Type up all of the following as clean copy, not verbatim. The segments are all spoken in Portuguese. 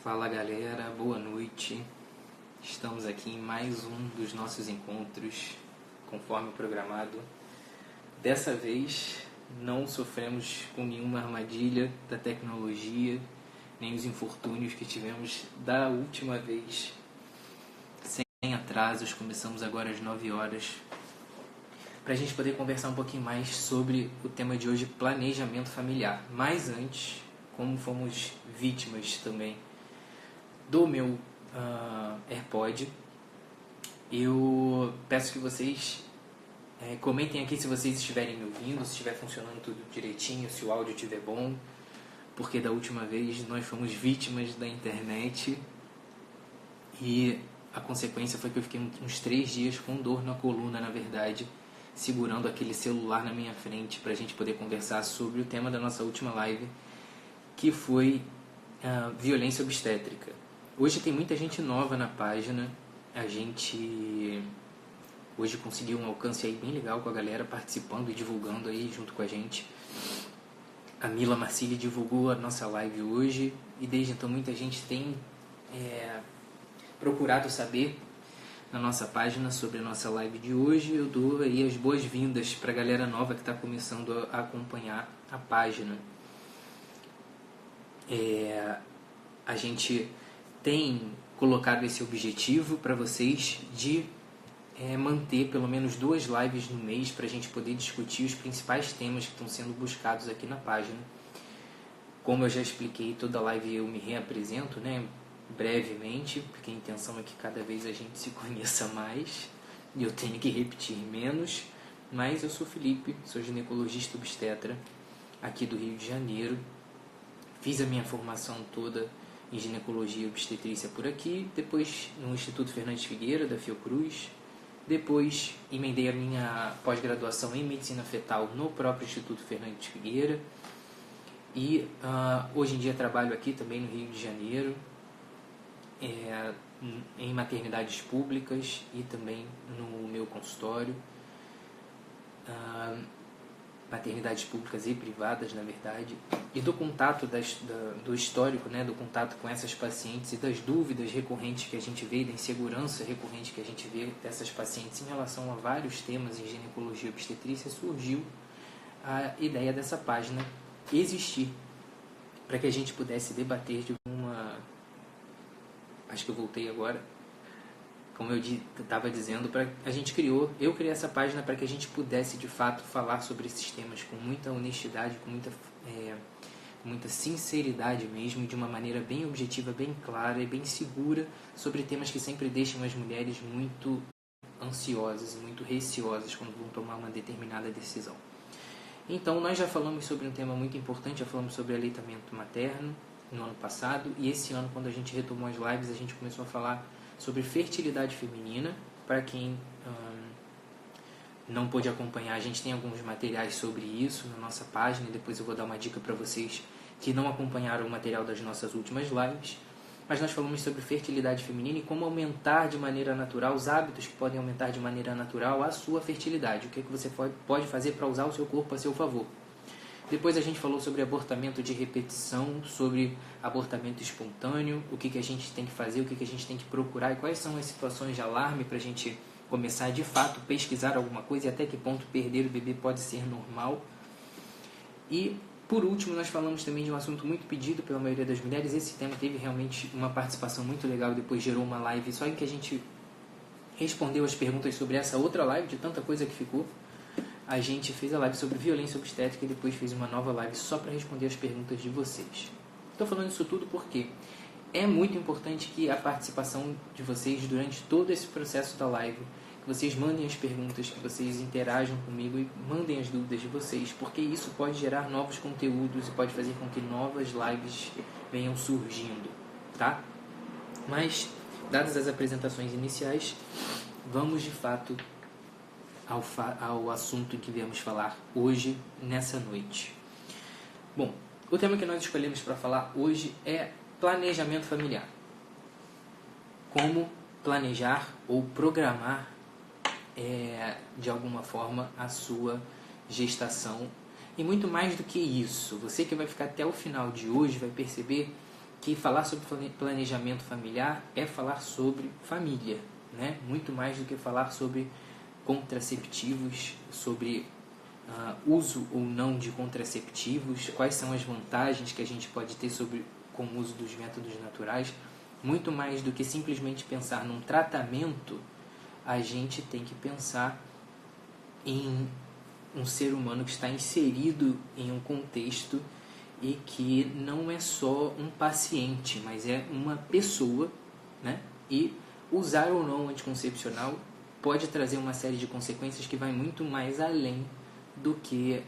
Fala galera, boa noite. Estamos aqui em mais um dos nossos encontros, conforme programado. Dessa vez não sofremos com nenhuma armadilha da tecnologia, nem os infortúnios que tivemos da última vez. Sem atrasos, começamos agora às 9 horas, para a gente poder conversar um pouquinho mais sobre o tema de hoje, planejamento familiar. Mas antes, como fomos vítimas também do meu AirPod, eu peço que vocês comentem aqui se vocês estiverem me ouvindo, se estiver funcionando tudo direitinho, se o áudio estiver bom, porque da última vez nós fomos vítimas da internet e a consequência foi que eu fiquei uns 3 dias com dor na coluna, na verdade, segurando aquele celular na minha frente para a gente poder conversar sobre o tema da nossa última live, que foi violência obstétrica. Hoje tem muita gente nova na página, a gente hoje conseguiu um alcance aí bem legal com a galera participando e divulgando aí junto com a gente. A Mila Marcília divulgou a nossa live hoje e desde então muita gente tem procurado saber na nossa página sobre a nossa live de hoje. Eu dou aí as boas-vindas para a galera nova que está começando a acompanhar a página. A gente tem colocado esse objetivo para vocês de manter pelo menos 2 lives no mês para a gente poder discutir os principais temas que estão sendo buscados aqui na página. Como eu já expliquei, toda live eu me reapresento, né, brevemente, porque a intenção é que cada vez a gente se conheça mais e eu tenho que repetir menos. Mas eu sou Felipe, sou ginecologista obstetra aqui do Rio de Janeiro. Fiz a minha formação toda em ginecologia e obstetrícia por aqui, depois no Instituto Fernandes Figueira, da Fiocruz, depois emendei a minha pós-graduação em medicina fetal no próprio Instituto Fernandes Figueira e hoje em dia trabalho aqui também no Rio de Janeiro, em maternidades públicas e também no meu consultório, maternidades públicas e privadas, na verdade, e do contato do histórico, né, do contato com essas pacientes e das dúvidas recorrentes que a gente vê, da insegurança recorrente que a gente vê dessas pacientes em relação a vários temas em ginecologia e obstetrícia, surgiu a ideia dessa página existir, para que a gente pudesse debater de uma... Acho que eu voltei agora. Como eu estava dizendo, eu criei essa página para que a gente pudesse de fato falar sobre esses temas com muita honestidade, com muita sinceridade mesmo, de uma maneira bem objetiva, bem clara e bem segura, sobre temas que sempre deixam as mulheres muito ansiosas e muito receosas quando vão tomar uma determinada decisão. Então nós já falamos sobre um tema muito importante, já falamos sobre aleitamento materno no ano passado, e esse ano, quando a gente retomou as lives, a gente começou a falar sobre fertilidade feminina. Para quem não pôde acompanhar, a gente tem alguns materiais sobre isso na nossa página, e depois eu vou dar uma dica para vocês que não acompanharam o material das nossas últimas lives. Mas nós falamos sobre fertilidade feminina e como aumentar de maneira natural, os hábitos que podem aumentar de maneira natural a sua fertilidade, o que você pode fazer para usar o seu corpo a seu favor. Depois a gente falou sobre abortamento de repetição, sobre abortamento espontâneo, o que a gente tem que fazer, o que a gente tem que procurar e quais são as situações de alarme para a gente começar de fato pesquisar alguma coisa e até que ponto perder o bebê pode ser normal. E por último nós falamos também de um assunto muito pedido pela maioria das mulheres. Esse tema teve realmente uma participação muito legal, depois gerou uma live só em que a gente respondeu as perguntas sobre essa outra live, de tanta coisa que ficou. A gente fez a live sobre violência obstétrica e depois fez uma nova live só para responder as perguntas de vocês. Estou falando isso tudo porque é muito importante que a participação de vocês durante todo esse processo da live, que vocês mandem as perguntas, que vocês interajam comigo e mandem as dúvidas de vocês, porque isso pode gerar novos conteúdos e pode fazer com que novas lives venham surgindo, tá? Mas, dadas as apresentações iniciais, vamos de fato ao assunto que viemos falar hoje, nessa noite. Bom, o tema que nós escolhemos para falar hoje é planejamento familiar. Como planejar ou programar de alguma forma a sua gestação. E muito mais do que isso, você que vai ficar até o final de hoje vai perceber que falar sobre planejamento familiar é falar sobre família, né? Muito mais do que falar sobre contraceptivos, sobre uso ou não de contraceptivos, quais são as vantagens que a gente pode ter com o uso dos métodos naturais. Muito mais do que simplesmente pensar num tratamento, a gente tem que pensar em um ser humano que está inserido em um contexto e que não é só um paciente, mas é uma pessoa, né? E usar ou não anticoncepcional pode trazer uma série de consequências que vai muito mais além do que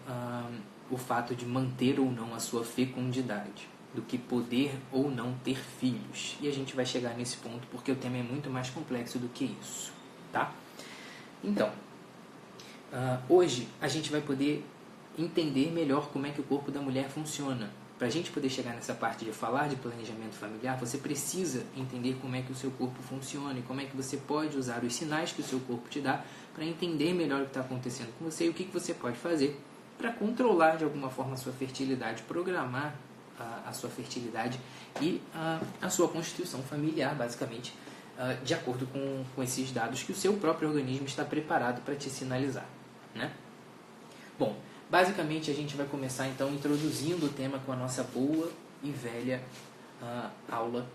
o fato de manter ou não a sua fecundidade, do que poder ou não ter filhos. E a gente vai chegar nesse ponto porque o tema é muito mais complexo do que isso, tá? Então, hoje a gente vai poder entender melhor como é que o corpo da mulher funciona. Para a gente poder chegar nessa parte de falar de planejamento familiar, você precisa entender como é que o seu corpo funciona e como é que você pode usar os sinais que o seu corpo te dá para entender melhor o que está acontecendo com você e o que você pode fazer para controlar de alguma forma a sua fertilidade, programar a sua fertilidade e a sua constituição familiar, basicamente, de acordo com esses dados que o seu próprio organismo está preparado para te sinalizar, né? Bom, basicamente a gente vai começar então introduzindo o tema com a nossa boa e velha aula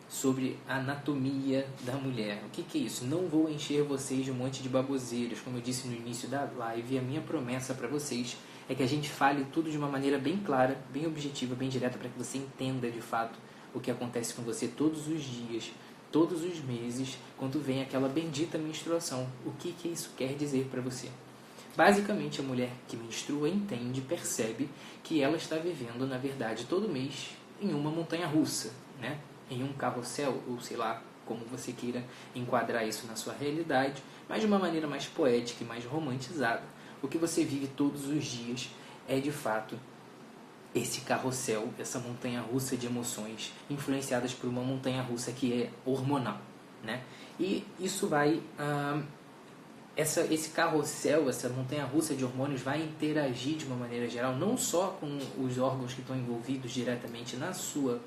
sobre a anatomia da mulher. O que é isso? Não vou encher vocês de um monte de baboseiras, como eu disse no início da live, a minha promessa para vocês é que a gente fale tudo de uma maneira bem clara, bem objetiva, bem direta, para que você entenda de fato o que acontece com você todos os dias, todos os meses, quando vem aquela bendita menstruação. O que isso quer dizer para você? Basicamente, a mulher que menstrua entende, percebe que ela está vivendo, na verdade, todo mês em uma montanha-russa, né? Em um carrossel, ou sei lá, como você queira enquadrar isso na sua realidade, mas de uma maneira mais poética e mais romantizada. O que você vive todos os dias é, de fato, esse carrossel, essa montanha-russa de emoções influenciadas por uma montanha-russa que é hormonal, né? E isso vai... esse carrossel, essa montanha-russa de hormônios vai interagir de uma maneira geral, não só com os órgãos que estão envolvidos diretamente na sua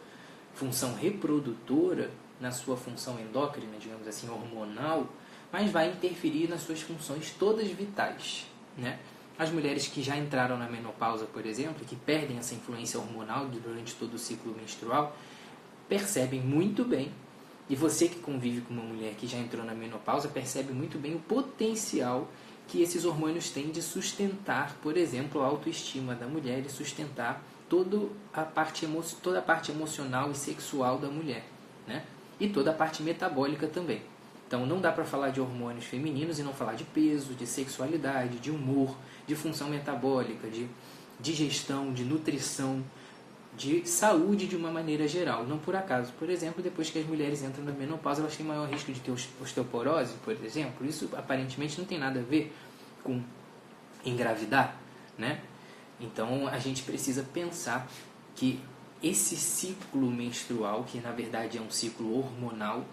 função reprodutora, na sua função endócrina, digamos assim, hormonal, mas vai interferir nas suas funções todas vitais, né? As mulheres que já entraram na menopausa, por exemplo, que perdem essa influência hormonal durante todo o ciclo menstrual, percebem muito bem. E você que convive com uma mulher que já entrou na menopausa percebe muito bem o potencial que esses hormônios têm de sustentar, por exemplo, a autoestima da mulher e sustentar toda a parte emocional e sexual da mulher, né? E toda a parte metabólica também. Então não dá para falar de hormônios femininos e não falar de peso, de sexualidade, de humor, de função metabólica, de digestão, de nutrição, de saúde de uma maneira geral. Não por acaso. Por exemplo, depois que as mulheres entram na menopausa, elas têm maior risco de ter osteoporose, por exemplo. Isso aparentemente não tem nada a ver com engravidar, né? Então a gente precisa pensar que esse ciclo menstrual, que na verdade é um ciclo hormonal,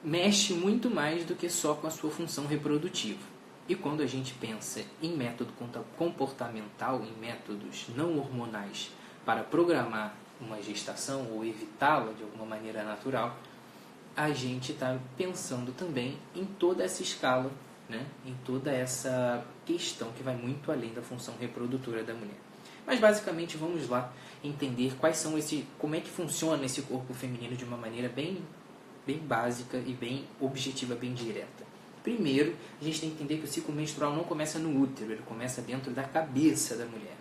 mexe muito mais do que só com a sua função reprodutiva. E quando a gente pensa em método comportamental, em métodos não hormonais, para programar uma gestação ou evitá-la de alguma maneira natural, a gente está pensando também em toda essa escala, né? Em toda essa questão que vai muito além da função reprodutora da mulher. Mas basicamente vamos lá entender como é que funciona esse corpo feminino de uma maneira bem básica e bem objetiva, bem direta. Primeiro, a gente tem que entender que o ciclo menstrual não começa no útero, ele começa dentro da cabeça da mulher.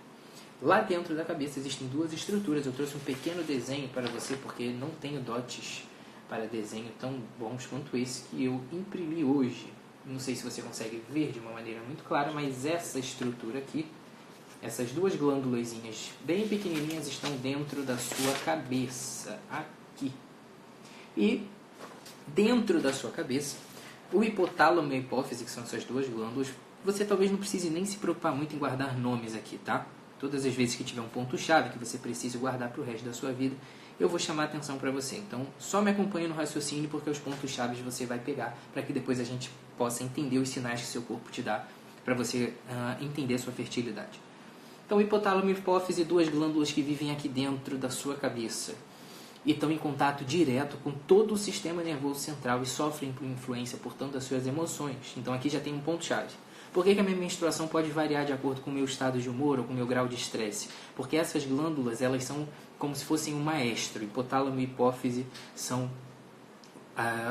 Lá dentro da cabeça existem duas estruturas. Eu trouxe um pequeno desenho para você porque não tenho dotes para desenho tão bons quanto esse que eu imprimi hoje. Não sei se você consegue ver de uma maneira muito clara, mas essa estrutura aqui, essas duas glândulazinhas bem pequenininhas estão dentro da sua cabeça, aqui. E dentro da sua cabeça, o hipotálamo e a hipófise, que são essas duas glândulas, você talvez não precise nem se preocupar muito em guardar nomes aqui, tá? Todas as vezes que tiver um ponto-chave que você precise guardar para o resto da sua vida, eu vou chamar a atenção para você. Então, só me acompanhe no raciocínio, porque os pontos-chave você vai pegar para que depois a gente possa entender os sinais que seu corpo te dá para você entender a sua fertilidade. Então, hipotálamo e hipófise, duas glândulas que vivem aqui dentro da sua cabeça. e estão em contato direto com todo o sistema nervoso central e sofrem por influência, portanto, das suas emoções. Então aqui já tem um ponto-chave. Por que a minha menstruação pode variar de acordo com o meu estado de humor ou com o meu grau de estresse? Porque essas glândulas, elas são como se fossem um maestro. Hipotálamo e hipófise são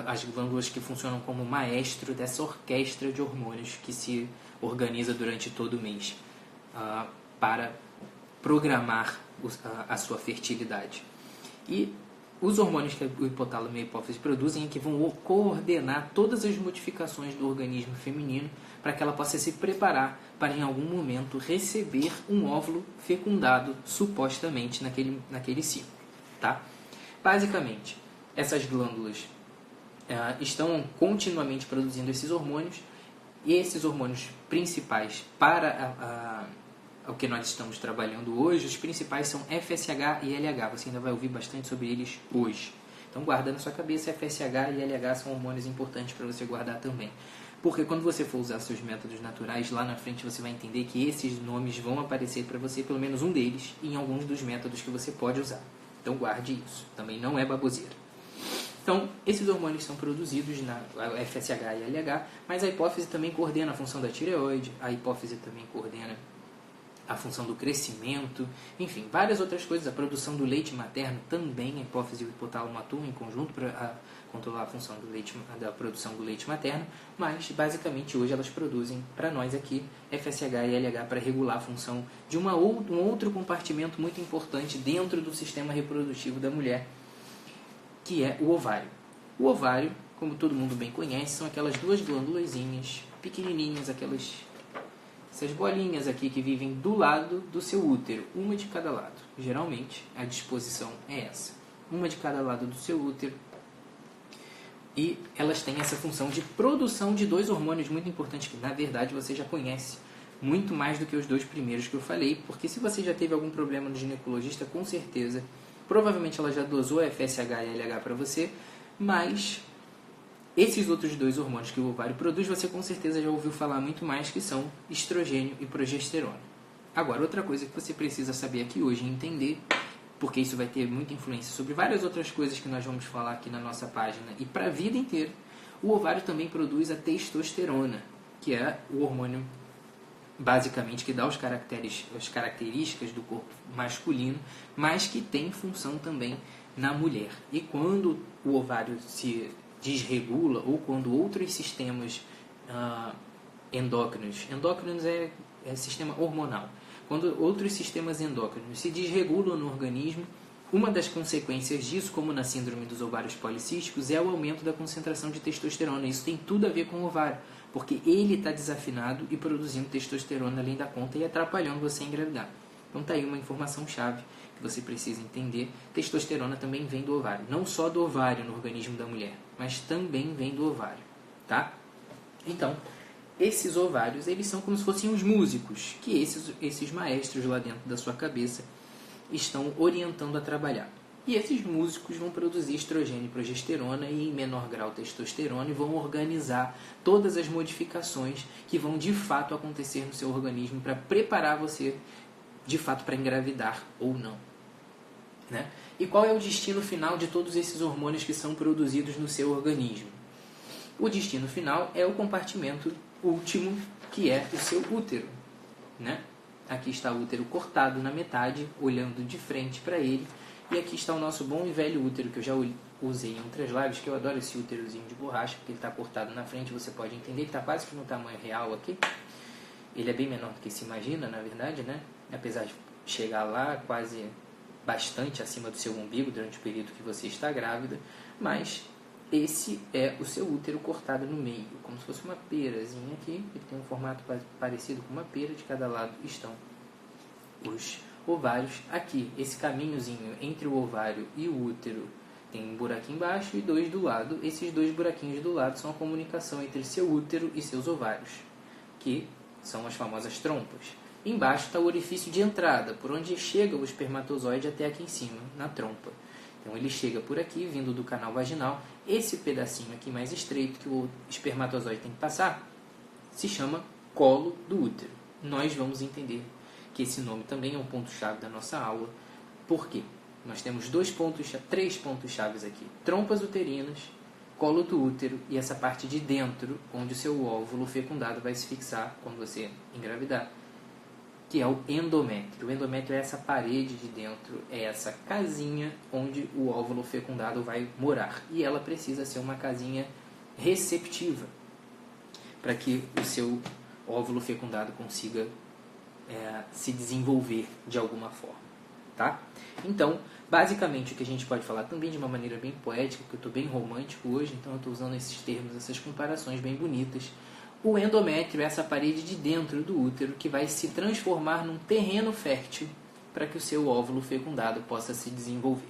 as glândulas que funcionam como maestro dessa orquestra de hormônios que se organiza durante todo o mês para programar a sua fertilidade. E os hormônios que o hipotálamo e a hipófise produzem é que vão coordenar todas as modificações do organismo feminino para que ela possa se preparar para em algum momento receber um óvulo fecundado, supostamente naquele ciclo. Tá? Basicamente, essas glândulas estão continuamente produzindo esses hormônios, e esses hormônios principais para o que nós estamos trabalhando hoje, os principais são FSH e LH. Você ainda vai ouvir bastante sobre eles hoje. Então guarda na sua cabeça, FSH e LH são hormônios importantes para você guardar também. Porque quando você for usar seus métodos naturais, lá na frente você vai entender que esses nomes vão aparecer para você, pelo menos um deles, em alguns dos métodos que você pode usar. Então guarde isso, também não é baboseira. Então, esses hormônios são produzidos na FSH e LH, mas a hipófise também coordena a função da tireoide, a hipófise também coordena a função do crescimento, enfim, várias outras coisas. A produção do leite materno também, a hipófise e o hipotálamo atuam em conjunto para controlar a função da produção do leite materno, mas basicamente hoje elas produzem para nós aqui FSH e LH para regular a função de um outro compartimento muito importante dentro do sistema reprodutivo da mulher, que é o ovário. O ovário, como todo mundo bem conhece, são aquelas duas glândulazinhas pequenininhas, essas bolinhas aqui que vivem do lado do seu útero, uma de cada lado. Geralmente, a disposição é essa. Uma de cada lado do seu útero. E elas têm essa função de produção de dois hormônios muito importantes, que na verdade você já conhece muito mais do que os dois primeiros que eu falei, porque se você já teve algum problema no ginecologista, com certeza, provavelmente ela já dosou a FSH e LH para você, mas esses outros dois hormônios que o ovário produz, você com certeza já ouviu falar muito mais, que são estrogênio e progesterona. Agora, outra coisa que você precisa saber aqui hoje e entender, porque isso vai ter muita influência sobre várias outras coisas que nós vamos falar aqui na nossa página e para a vida inteira, o ovário também produz a testosterona, que é o hormônio basicamente que dá as características do corpo masculino, mas que tem função também na mulher. E quando o ovário se desregula, ou quando outros sistemas endócrinos é sistema hormonal, quando outros sistemas endócrinos se desregulam no organismo, uma das consequências disso, como na síndrome dos ovários policísticos, é o aumento da concentração de testosterona. Isso tem tudo a ver com o ovário, porque ele está desafinado e produzindo testosterona além da conta e atrapalhando você a engravidar. Então está aí uma informação chave que você precisa entender. Testosterona também vem do ovário, não só do ovário no organismo da mulher, mas também vem do ovário, tá? Então, esses ovários, eles são como se fossem os músicos, que esses maestros lá dentro da sua cabeça estão orientando a trabalhar. E esses músicos vão produzir estrogênio e progesterona e, em menor grau, testosterona, e vão organizar todas as modificações que vão, de fato, acontecer no seu organismo para preparar você, de fato, para engravidar ou não. Né? E qual é o destino final de todos esses hormônios que são produzidos no seu organismo? O destino final é o compartimento último, que é o seu útero. Né? Aqui está o útero cortado na metade, olhando de frente para ele. E aqui está o nosso bom e velho útero, que eu já usei em outras lives, que eu adoro esse úterozinho de borracha, porque ele está cortado na frente, você pode entender, ele está quase que no tamanho real aqui. Ele é bem menor do que se imagina, na verdade, né? Apesar de chegar lá quase bastante acima do seu umbigo durante o período que você está grávida, mas esse é o seu útero cortado no meio, como se fosse uma perazinha aqui. Ele tem um formato parecido com uma pera, de cada lado estão os ovários. Aqui, esse caminhozinho entre o ovário e o útero tem um buraquinho embaixo e dois do lado. Esses dois buraquinhos do lado são a comunicação entre seu útero e seus ovários, que são as famosas trompas. Embaixo está o orifício de entrada, por onde chega o espermatozoide até aqui em cima, na trompa. Então ele chega por aqui, vindo do canal vaginal. Esse pedacinho aqui mais estreito que o espermatozoide tem que passar se chama colo do útero. Nós vamos entender que esse nome também é um ponto-chave da nossa aula. Por quê? nós temos três pontos chaves aqui. Trompas uterinas, colo do útero e essa parte de dentro, onde o seu óvulo fecundado vai se fixar quando você engravidar, que é o endométrio. O endométrio é essa parede de dentro, é essa casinha onde o óvulo fecundado vai morar. E ela precisa ser uma casinha receptiva, para que o seu óvulo fecundado consiga se desenvolver de alguma forma, tá? Então, basicamente, o que a gente pode falar também de uma maneira bem poética, porque eu estou bem romântico hoje, então eu estou usando esses termos, essas comparações bem bonitas. O endométrio é essa parede de dentro do útero que vai se transformar num terreno fértil para que o seu óvulo fecundado possa se desenvolver.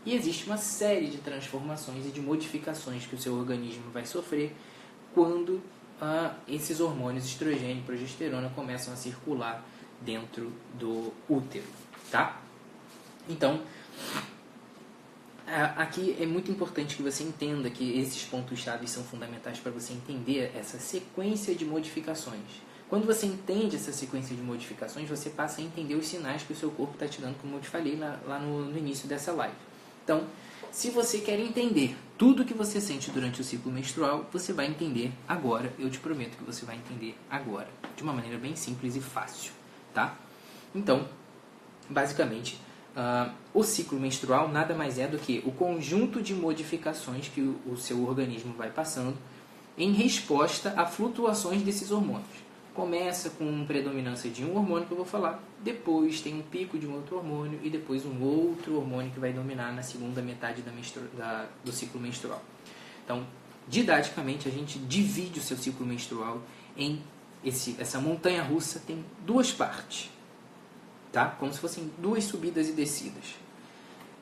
E existe uma série de transformações e de modificações que o seu organismo vai sofrer quando esses hormônios estrogênio e progesterona começam a circular dentro do útero, tá? Então, aqui é muito importante que você entenda que esses pontos-chave são fundamentais para você entender essa sequência de modificações. Quando você entende essa sequência de modificações, você passa a entender os sinais que o seu corpo está te dando, como eu te falei lá no início dessa live. Então, se você quer entender tudo que você sente durante o ciclo menstrual, você vai entender agora. Eu te prometo que você vai entender agora, de uma maneira bem simples e fácil, tá? Então, basicamente, o ciclo menstrual nada mais é do que o conjunto de modificações que o seu organismo vai passando em resposta a flutuações desses hormônios. Começa com predominância de um hormônio que eu vou falar, depois tem um pico de um outro hormônio e depois um outro hormônio que vai dominar na segunda metade do ciclo menstrual. Então, didaticamente, a gente divide o seu ciclo menstrual em essa montanha-russa, tem duas partes, tá? Como se fossem duas subidas e descidas.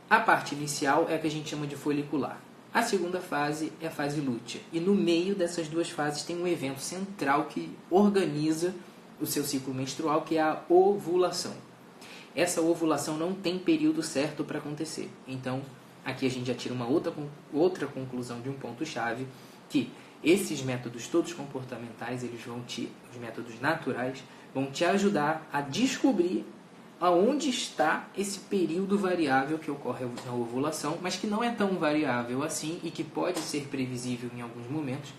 A parte inicial é a que a gente chama de folicular. A segunda fase é a fase lútea. E no meio dessas duas fases tem um evento central que organiza o seu ciclo menstrual, que é a ovulação. Essa ovulação não tem período certo para acontecer. Então, aqui a gente já tira uma outra conclusão de um ponto-chave, que esses métodos todos comportamentais, os métodos naturais, vão te ajudar a descobrir aonde está esse período variável que ocorre na ovulação, mas que não é tão variável assim e que pode ser previsível em alguns momentos,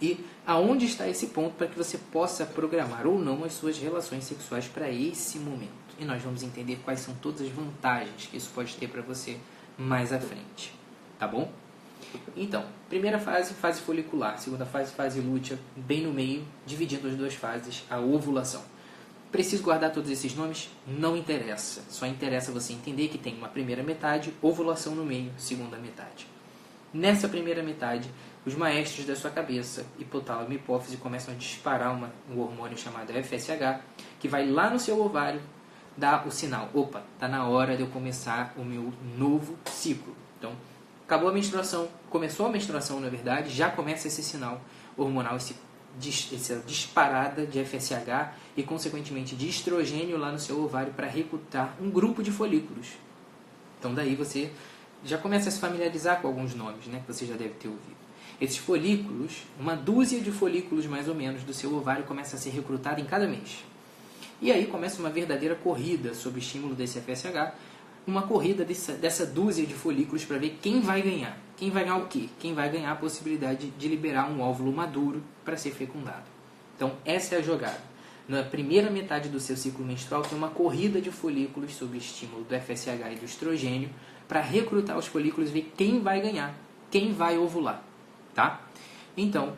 e aonde está esse ponto para que você possa programar ou não as suas relações sexuais para esse momento. E nós vamos entender quais são todas as vantagens que isso pode ter para você mais à frente, tá bom? Então, primeira fase, fase folicular, segunda fase, fase lútea, bem no meio, dividindo as duas fases, a ovulação. Preciso guardar todos esses nomes? Não interessa. Só interessa você entender que tem uma primeira metade, ovulação no meio, segunda metade. Nessa primeira metade, os maestros da sua cabeça, hipotálamo e hipófise, começam a disparar um hormônio chamado FSH, que vai lá no seu ovário dar o sinal. Opa, está na hora de eu começar o meu novo ciclo. Então, acabou a menstruação, começou a menstruação, na verdade, já começa esse sinal hormonal, essa disparada de FSH e, consequentemente, de estrogênio lá no seu ovário para recrutar um grupo de folículos. Então, daí você já começa a se familiarizar com alguns nomes, né, que você já deve ter ouvido. Esses folículos, uma dúzia de folículos mais ou menos do seu ovário começa a ser recrutada em cada mês. E aí começa uma verdadeira corrida sob o estímulo desse FSH, uma corrida dessa dúzia de folículos para ver quem vai ganhar. Quem vai ganhar o quê? Quem vai ganhar a possibilidade de liberar um óvulo maduro para ser fecundado. Então, essa é a jogada. Na primeira metade do seu ciclo menstrual, tem uma corrida de folículos sob o estímulo do FSH e do estrogênio para recrutar os folículos e ver quem vai ganhar, quem vai ovular. Tá? Então,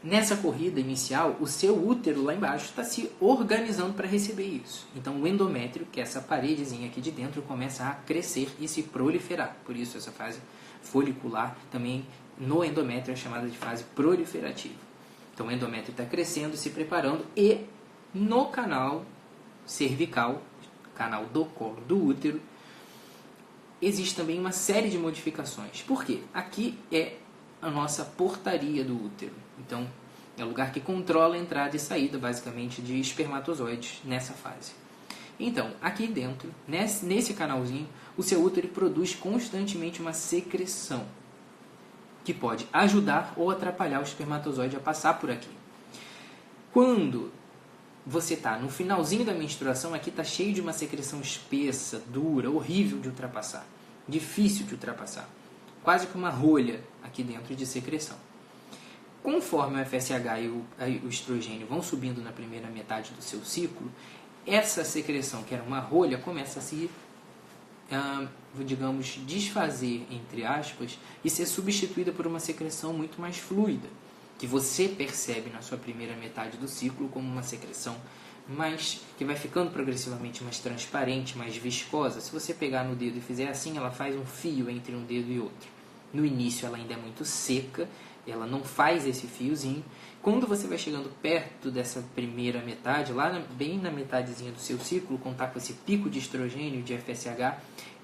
nessa corrida inicial, o seu útero lá embaixo está se organizando para receber isso. Então, o endométrio, que é essa paredezinha aqui de dentro, começa a crescer e se proliferar. Por isso, essa fase folicular também no endométrio é chamada de fase proliferativa. Então, o endométrio está crescendo, se preparando, e no canal cervical, canal do colo do útero, existe também uma série de modificações. Por quê? Aqui é a nossa portaria do útero. Então, é o lugar que controla a entrada e saída, basicamente, de espermatozoides nessa fase. Então, aqui dentro, nesse canalzinho, o seu útero produz constantemente uma secreção que pode ajudar ou atrapalhar o espermatozoide a passar por aqui. Quando você tá no finalzinho da menstruação, aqui tá cheio de uma secreção espessa, dura, horrível de ultrapassar, difícil de ultrapassar, quase que uma rolha aqui dentro de secreção. Conforme o FSH e o estrogênio vão subindo na primeira metade do seu ciclo, essa secreção, que era uma rolha, começa a se, digamos, desfazer, entre aspas, e ser substituída por uma secreção muito mais fluida, que você percebe na sua primeira metade do ciclo como uma secreção que vai ficando progressivamente mais transparente, mais viscosa. Se você pegar no dedo e fizer assim, ela faz um fio entre um dedo e outro. No início ela ainda é muito seca, ela não faz esse fiozinho. Quando você vai chegando perto dessa primeira metade, bem na metadezinha do seu ciclo, quando está com esse pico de estrogênio, de FSH,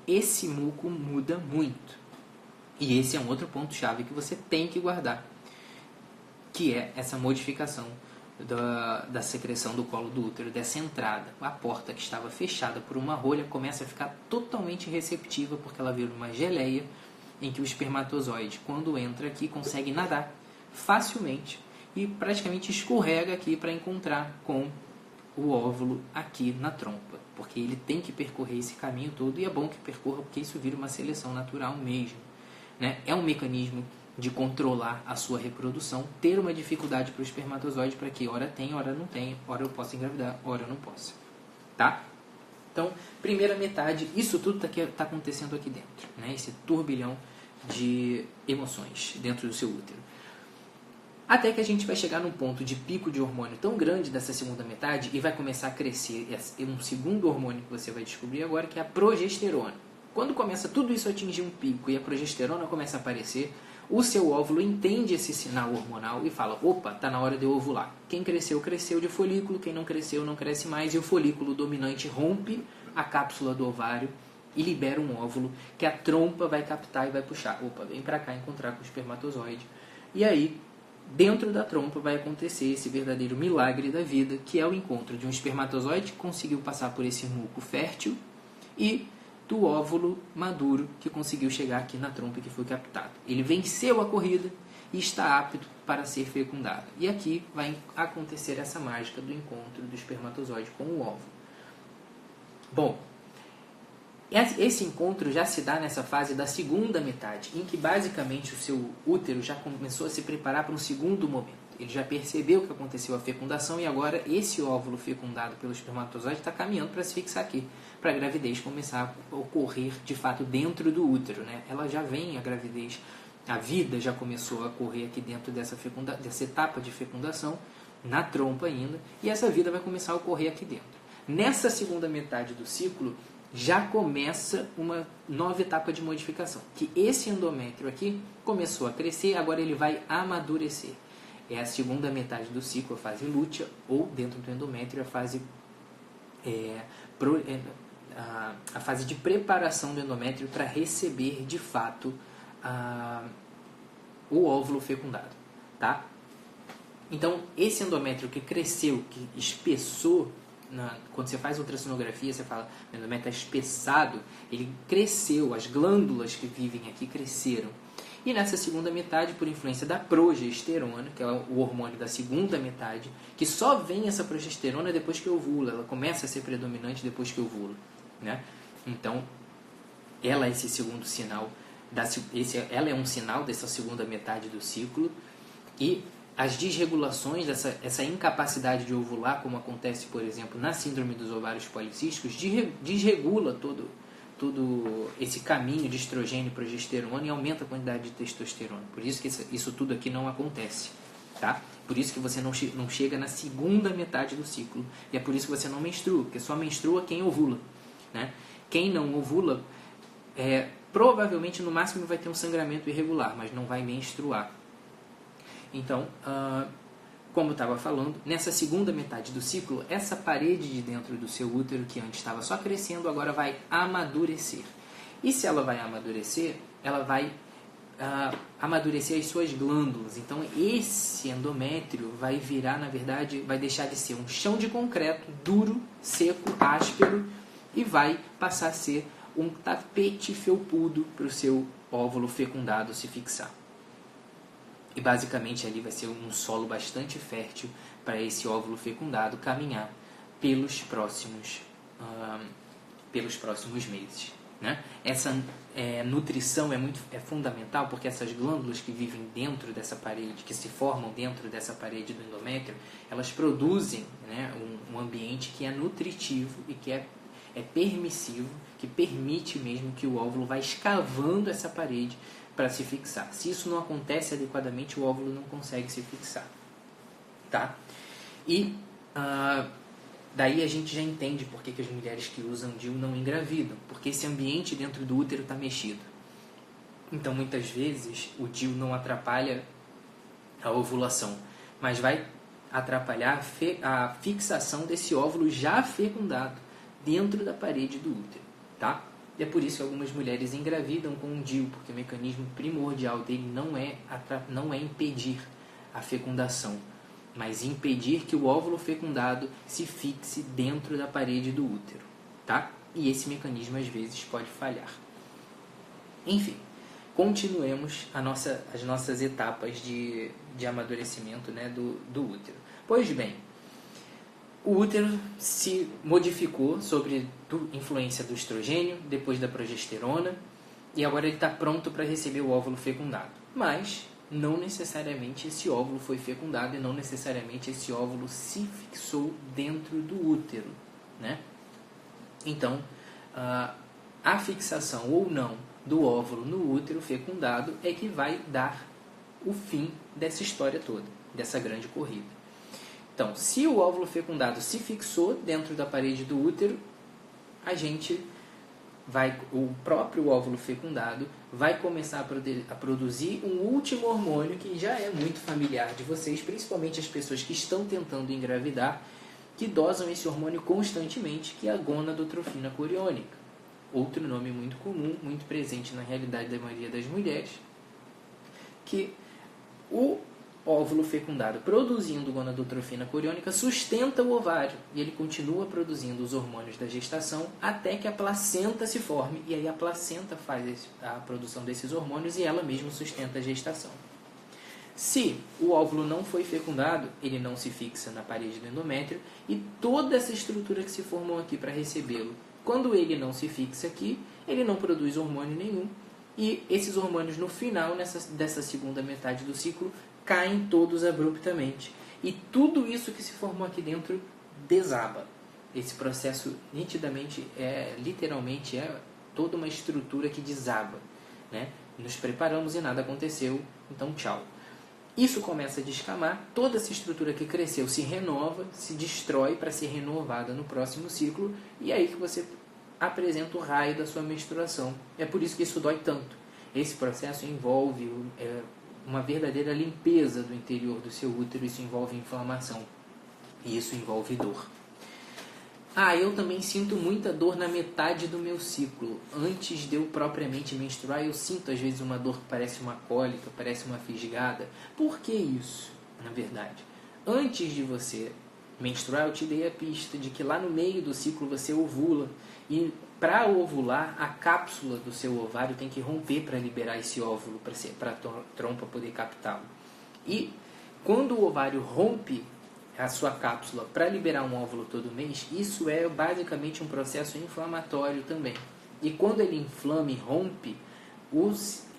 esse muco muda muito. E esse é um outro ponto-chave que você tem que guardar, que é essa modificação da secreção do colo do útero, dessa entrada. A porta que estava fechada por uma rolha começa a ficar totalmente receptiva, porque ela vira uma geleia em que o espermatozoide, quando entra aqui, consegue nadar facilmente e praticamente escorrega aqui para encontrar com o óvulo aqui na trompa, porque ele tem que percorrer esse caminho todo, e é bom que percorra, porque isso vira uma seleção natural mesmo, né? É um mecanismo de controlar a sua reprodução, ter uma dificuldade para o espermatozoide, para que hora tem, hora não tem, hora eu posso engravidar, hora eu não posso, tá? Então, primeira metade, isso tudo está acontecendo aqui dentro, né? Esse turbilhão de emoções dentro do seu útero. Até que a gente vai chegar num ponto de pico de hormônio tão grande dessa segunda metade e vai começar a crescer um segundo hormônio que você vai descobrir agora, que é a progesterona. Quando começa tudo isso a atingir um pico e a progesterona começa a aparecer, o seu óvulo entende esse sinal hormonal e fala: opa, está na hora de eu ovular. Quem cresceu, cresceu de folículo, quem não cresceu, não cresce mais, e o folículo dominante rompe a cápsula do ovário e libera um óvulo que a trompa vai captar e vai puxar. Opa, vem para cá encontrar com o espermatozoide. E aí, dentro da trompa vai acontecer esse verdadeiro milagre da vida, que é o encontro de um espermatozoide que conseguiu passar por esse muco fértil e do óvulo maduro que conseguiu chegar aqui na trompa e que foi captado. Ele venceu a corrida e está apto para ser fecundado. E aqui vai acontecer essa mágica do encontro do espermatozoide com o óvulo. Bom, esse encontro já se dá nessa fase da segunda metade, em que basicamente o seu útero já começou a se preparar para um segundo momento. Ele já percebeu que aconteceu a fecundação e agora esse óvulo fecundado pelo espermatozoide está caminhando para se fixar aqui, para a gravidez começar a ocorrer de fato dentro do útero, né? Ela já vem, a gravidez, a vida já começou a ocorrer aqui dentro dessa etapa de fecundação, na trompa ainda, e essa vida vai começar a ocorrer aqui dentro. Nessa segunda metade do ciclo, já começa uma nova etapa de modificação, que esse endométrio aqui começou a crescer, agora ele vai amadurecer. É a segunda metade do ciclo, a fase lútea, ou dentro do endométrio, a fase de preparação do endométrio para receber de fato o óvulo fecundado, tá? Então, esse endométrio que cresceu, que espessou, quando você faz ultrassonografia, você fala, o endométrio está espessado, ele cresceu, as glândulas que vivem aqui cresceram. E nessa segunda metade, por influência da progesterona, que é o hormônio da segunda metade, que só vem essa progesterona depois que ovula, ela começa a ser predominante depois que ovula, né? Então, ela é esse segundo sinal, ela é um sinal dessa segunda metade do ciclo, e as desregulações, essa incapacidade de ovular, como acontece, por exemplo, na síndrome dos ovários policísticos, desregula todo esse caminho de estrogênio e progesterona e aumenta a quantidade de testosterona. Por isso que isso tudo aqui não acontece, tá? Por isso que você não chega na segunda metade do ciclo. E é por isso que você não menstrua, porque só menstrua quem ovula, né? Quem não ovula, provavelmente no máximo vai ter um sangramento irregular, mas não vai menstruar. Então, como eu estava falando, nessa segunda metade do ciclo, essa parede de dentro do seu útero, que antes estava só crescendo, agora vai amadurecer. E se ela vai amadurecer, ela vai amadurecer as suas glândulas. Então, esse endométrio vai virar, na verdade, vai deixar de ser um chão de concreto, duro, seco, áspero, e vai passar a ser um tapete felpudo para o seu óvulo fecundado se fixar. E basicamente ali vai ser um solo bastante fértil para esse óvulo fecundado caminhar pelos próximos meses, né? Essa nutrição é fundamental, porque essas glândulas que vivem dentro dessa parede, que se formam dentro dessa parede do endométrio, elas produzem, né, um ambiente que é nutritivo e que é permissivo, que permite mesmo que o óvulo vá escavando essa parede para se fixar. Se isso não acontece adequadamente, o óvulo não consegue se fixar, tá? E daí a gente já entende por que as mulheres que usam DIU não engravidam, porque esse ambiente dentro do útero está mexido. Então, muitas vezes, o DIU não atrapalha a ovulação, mas vai atrapalhar a fixação desse óvulo já fecundado dentro da parede do útero, tá? E é por isso que algumas mulheres engravidam com um DIU, porque o mecanismo primordial dele não é impedir a fecundação, mas impedir que o óvulo fecundado se fixe dentro da parede do útero, tá? E esse mecanismo às vezes pode falhar. Enfim, continuemos as nossas etapas de amadurecimento, né, do útero. Pois bem, o útero se modificou sob influência do estrogênio, depois da progesterona, e agora ele está pronto para receber o óvulo fecundado. Mas não necessariamente esse óvulo foi fecundado e não necessariamente esse óvulo se fixou dentro do útero, né? Então, a fixação ou não do óvulo no útero fecundado é que vai dar o fim dessa história toda, dessa grande corrida. Então, se o óvulo fecundado se fixou dentro da parede do útero, o próprio óvulo fecundado vai começar a produzir um último hormônio que já é muito familiar de vocês, principalmente as pessoas que estão tentando engravidar, que dosam esse hormônio constantemente, que é a gonadotrofina coriônica. Outro nome muito comum, muito presente na realidade da maioria das mulheres, que o óvulo fecundado produzindo gonadotrofina coriônica sustenta o ovário e ele continua produzindo os hormônios da gestação até que a placenta se forme, e aí a placenta faz a produção desses hormônios e ela mesma sustenta a gestação. Se o óvulo não foi fecundado, ele não se fixa na parede do endométrio e toda essa estrutura que se formou aqui para recebê-lo, quando ele não se fixa aqui, ele não produz hormônio nenhum e esses hormônios no final dessa segunda metade do ciclo caem todos abruptamente. E tudo isso que se formou aqui dentro desaba. Esse processo nitidamente literalmente é toda uma estrutura que desaba, né? Nos preparamos e nada aconteceu, então tchau. Isso começa a descamar, toda essa estrutura que cresceu se renova, se destrói para ser renovada no próximo ciclo, e é aí que você apresenta o raio da sua menstruação. É por isso que isso dói tanto. Esse processo envolve uma verdadeira limpeza do interior do seu útero, isso envolve inflamação e isso envolve dor. Eu também sinto muita dor na metade do meu ciclo. Antes de eu propriamente menstruar, eu sinto às vezes uma dor que parece uma cólica, parece uma fisgada. Por que isso, na verdade? Antes de você menstruar, eu te dei a pista de que lá no meio do ciclo você ovula. E para ovular, a cápsula do seu ovário tem que romper para liberar esse óvulo, para a trompa poder captá-lo. E quando o ovário rompe a sua cápsula para liberar um óvulo todo mês, isso é basicamente um processo inflamatório também. E quando ele inflama e rompe,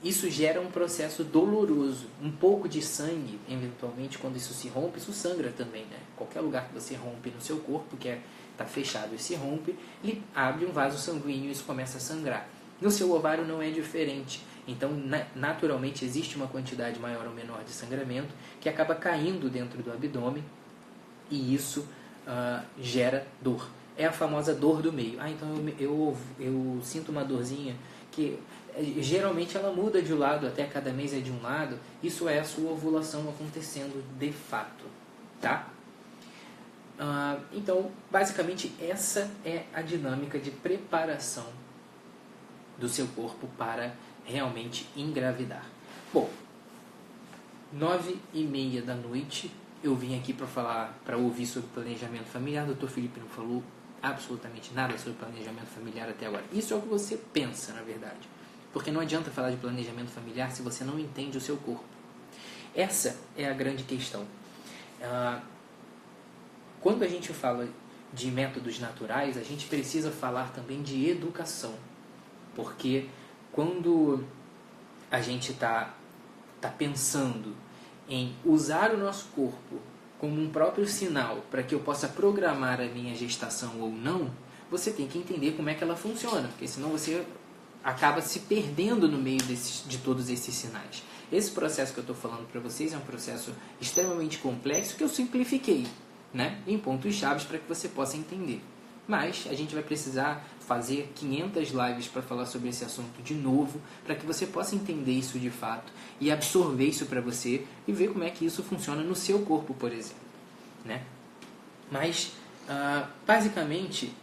isso gera um processo doloroso. Um pouco de sangue, eventualmente, quando isso se rompe, isso sangra também, né? Qualquer lugar que você rompe no seu corpo, que está fechado e se rompe, ele abre um vaso sanguíneo e isso começa a sangrar. No seu ovário não é diferente. Então, naturalmente, existe uma quantidade maior ou menor de sangramento que acaba caindo dentro do abdômen e isso gera dor. É a famosa dor do meio. Então eu sinto uma dorzinha que geralmente ela muda de lado, até cada mês é de um lado. Isso é a sua ovulação acontecendo de fato, tá? Então, basicamente, essa é a dinâmica de preparação do seu corpo para realmente engravidar. Bom, 9h30 da noite, eu vim aqui para ouvir sobre planejamento familiar. O Dr. Felipe não falou absolutamente nada sobre planejamento familiar até agora. Isso é o que você pensa, na verdade. Porque não adianta falar de planejamento familiar se você não entende o seu corpo. Essa é a grande questão. Quando a gente fala de métodos naturais, a gente precisa falar também de educação. Porque quando a gente está pensando em usar o nosso corpo como um próprio sinal para que eu possa programar a minha gestação ou não, você tem que entender como é que ela funciona, porque senão você acaba se perdendo no meio de todos esses sinais. Esse processo que eu estou falando para vocês é um processo extremamente complexo que eu simplifiquei, né, em pontos chaves para que você possa entender. Mas a gente vai precisar fazer 500 lives para falar sobre esse assunto de novo, para que você possa entender isso de fato e absorver isso para você e ver como é que isso funciona no seu corpo, por exemplo, né? Mas, basicamente,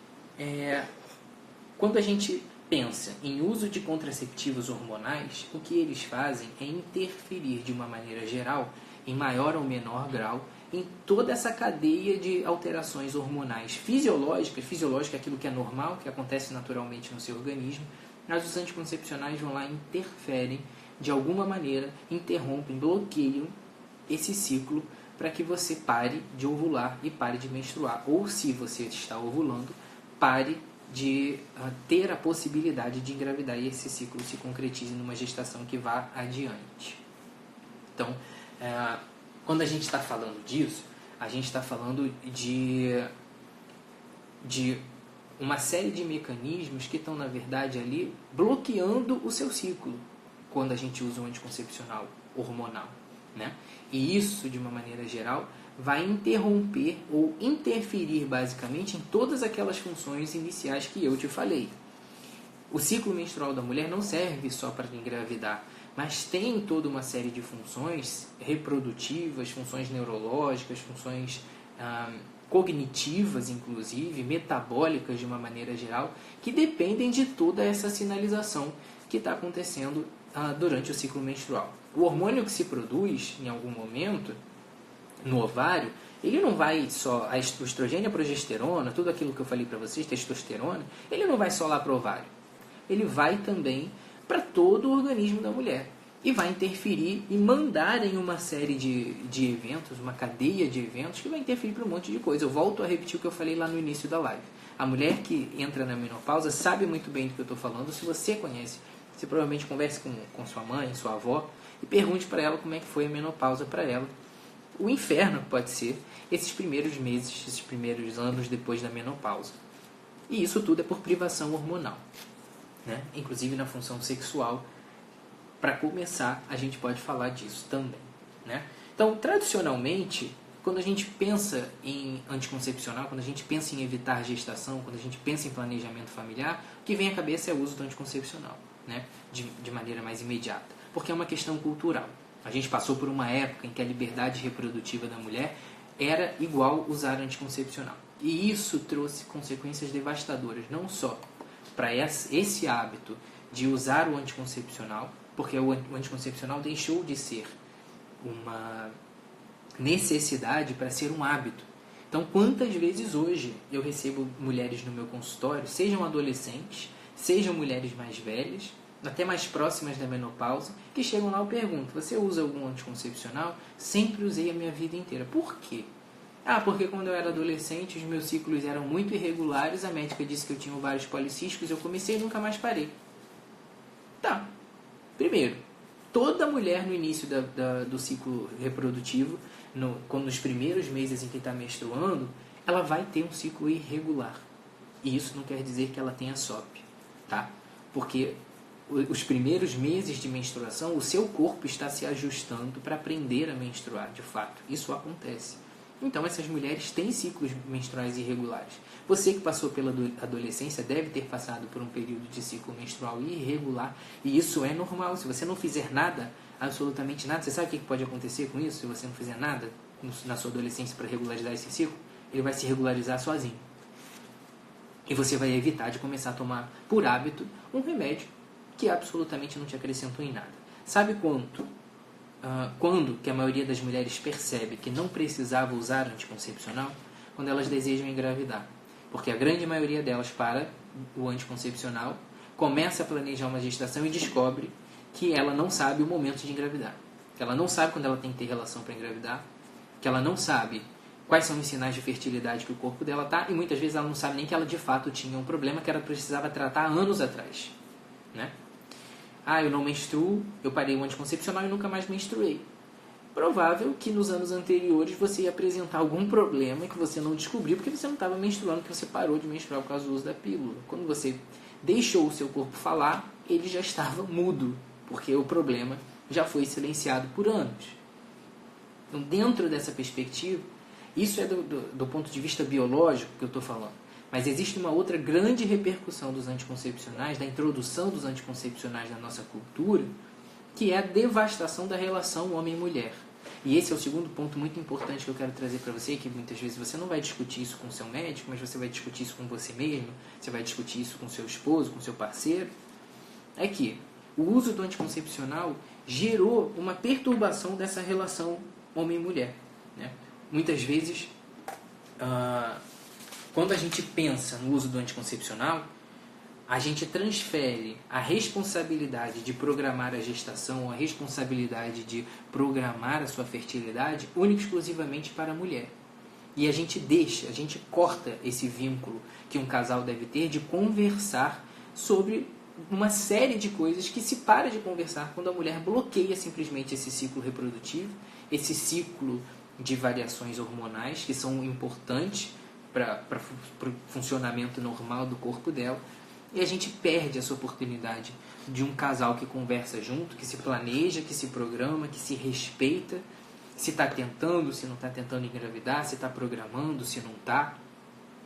quando a gente pensa em uso de contraceptivos hormonais, o que eles fazem é interferir de uma maneira geral, em maior ou menor grau, em toda essa cadeia de alterações hormonais fisiológicas. Fisiológica é aquilo que é normal, que acontece naturalmente no seu organismo, mas os anticoncepcionais vão lá e interferem de alguma maneira, interrompem, bloqueiam esse ciclo para que você pare de ovular e pare de menstruar. Ou, se você está ovulando, pare de ter a possibilidade de engravidar e esse ciclo se concretize numa gestação que vá adiante. Então, quando a gente está falando disso, a gente está falando de uma série de mecanismos que estão, na verdade, ali bloqueando o seu ciclo quando a gente usa um anticoncepcional hormonal, né? E isso, de uma maneira geral, vai interromper ou interferir, basicamente, em todas aquelas funções iniciais que eu te falei. O ciclo menstrual da mulher não serve só para engravidar, mas tem toda uma série de funções reprodutivas, funções neurológicas, funções cognitivas, inclusive, metabólicas de uma maneira geral, que dependem de toda essa sinalização que está acontecendo durante o ciclo menstrual. O hormônio que se produz em algum momento no ovário, ele não vai só, o estrogênio, a progesterona, tudo aquilo que eu falei para vocês, testosterona, ele não vai só lá para o ovário. Ele vai também para todo o organismo da mulher e vai interferir e mandar em uma série de eventos, uma cadeia de eventos que vai interferir para um monte de coisa. Eu volto a repetir o que eu falei lá no início da live. A mulher que entra na menopausa sabe muito bem do que eu estou falando. Se você conhece, você provavelmente converse com sua mãe, sua avó, e pergunte para ela como é que foi a menopausa para ela. O inferno pode ser esses primeiros meses, esses primeiros anos depois da menopausa. E isso tudo é por privação hormonal, né? Inclusive na função sexual. Para começar, a gente pode falar disso também, né? Então, tradicionalmente, quando a gente pensa em anticoncepcional, quando a gente pensa em evitar gestação, quando a gente pensa em planejamento familiar, o que vem à cabeça é o uso do anticoncepcional, né? De maneira mais imediata, porque é uma questão cultural. A gente passou por uma época em que a liberdade reprodutiva da mulher era igual usar anticoncepcional. E isso trouxe consequências devastadoras, não só para esse hábito de usar o anticoncepcional, porque o anticoncepcional deixou de ser uma necessidade para ser um hábito. Então, quantas vezes hoje eu recebo mulheres no meu consultório, sejam adolescentes, sejam mulheres mais velhas, até mais próximas da menopausa, que chegam lá e perguntam: você usa algum anticoncepcional? Sempre usei a minha vida inteira. Por quê? Porque quando eu era adolescente, os meus ciclos eram muito irregulares, a médica disse que eu tinha ovários policísticos, eu comecei e nunca mais parei. Tá. Primeiro, toda mulher no início do ciclo reprodutivo, nos primeiros meses em que está menstruando, ela vai ter um ciclo irregular. E isso não quer dizer que ela tenha SOP, tá? Porque os primeiros meses de menstruação, o seu corpo está se ajustando para aprender a menstruar, de fato. Isso acontece. Então, essas mulheres têm ciclos menstruais irregulares. Você que passou pela adolescência deve ter passado por um período de ciclo menstrual irregular, e isso é normal. Se você não fizer nada, absolutamente nada, você sabe o que pode acontecer com isso? Se você não fizer nada na sua adolescência para regularizar esse ciclo, ele vai se regularizar sozinho. E você vai evitar de começar a tomar, por hábito, um remédio que absolutamente não te acrescentou em nada. Sabe quando que a maioria das mulheres percebe que não precisava usar anticoncepcional? Quando elas desejam engravidar. Porque a grande maioria delas para o anticoncepcional, começa a planejar uma gestação e descobre que ela não sabe o momento de engravidar. que ela não sabe quando ela tem que ter relação para engravidar, que ela não sabe quais são os sinais de fertilidade que o corpo dela tá, e muitas vezes ela não sabe nem que ela de fato tinha um problema que ela precisava tratar anos atrás, né? Ah, eu não menstruo, eu parei o anticoncepcional e nunca mais menstruei. Provável que nos anos anteriores você ia apresentar algum problema que você não descobriu porque você não estava menstruando, porque você parou de menstruar por causa do uso da pílula. Quando você deixou o seu corpo falar, ele já estava mudo, porque o problema já foi silenciado por anos. Então, dentro dessa perspectiva, isso é do ponto de vista biológico que eu estou falando. Mas existe uma outra grande repercussão dos anticoncepcionais, da introdução dos anticoncepcionais na nossa cultura, que é a devastação da relação homem-mulher. E esse é o segundo ponto muito importante que eu quero trazer para você, que muitas vezes você não vai discutir isso com o seu médico, mas você vai discutir isso com você mesmo, você vai discutir isso com seu esposo, com seu parceiro, é que o uso do anticoncepcional gerou uma perturbação dessa relação homem-mulher, né? Muitas vezes, quando a gente pensa no uso do anticoncepcional, a gente transfere a responsabilidade de programar a gestação, a responsabilidade de programar a sua fertilidade, única e exclusivamente para a mulher. E a gente corta esse vínculo que um casal deve ter de conversar sobre uma série de coisas que se para de conversar quando a mulher bloqueia simplesmente esse ciclo reprodutivo, esse ciclo de variações hormonais que são importantes para o funcionamento normal do corpo dela. E a gente perde essa oportunidade de um casal que conversa junto, que se planeja, que se programa, que se respeita, se está tentando, se não está tentando engravidar, se está programando, se não está.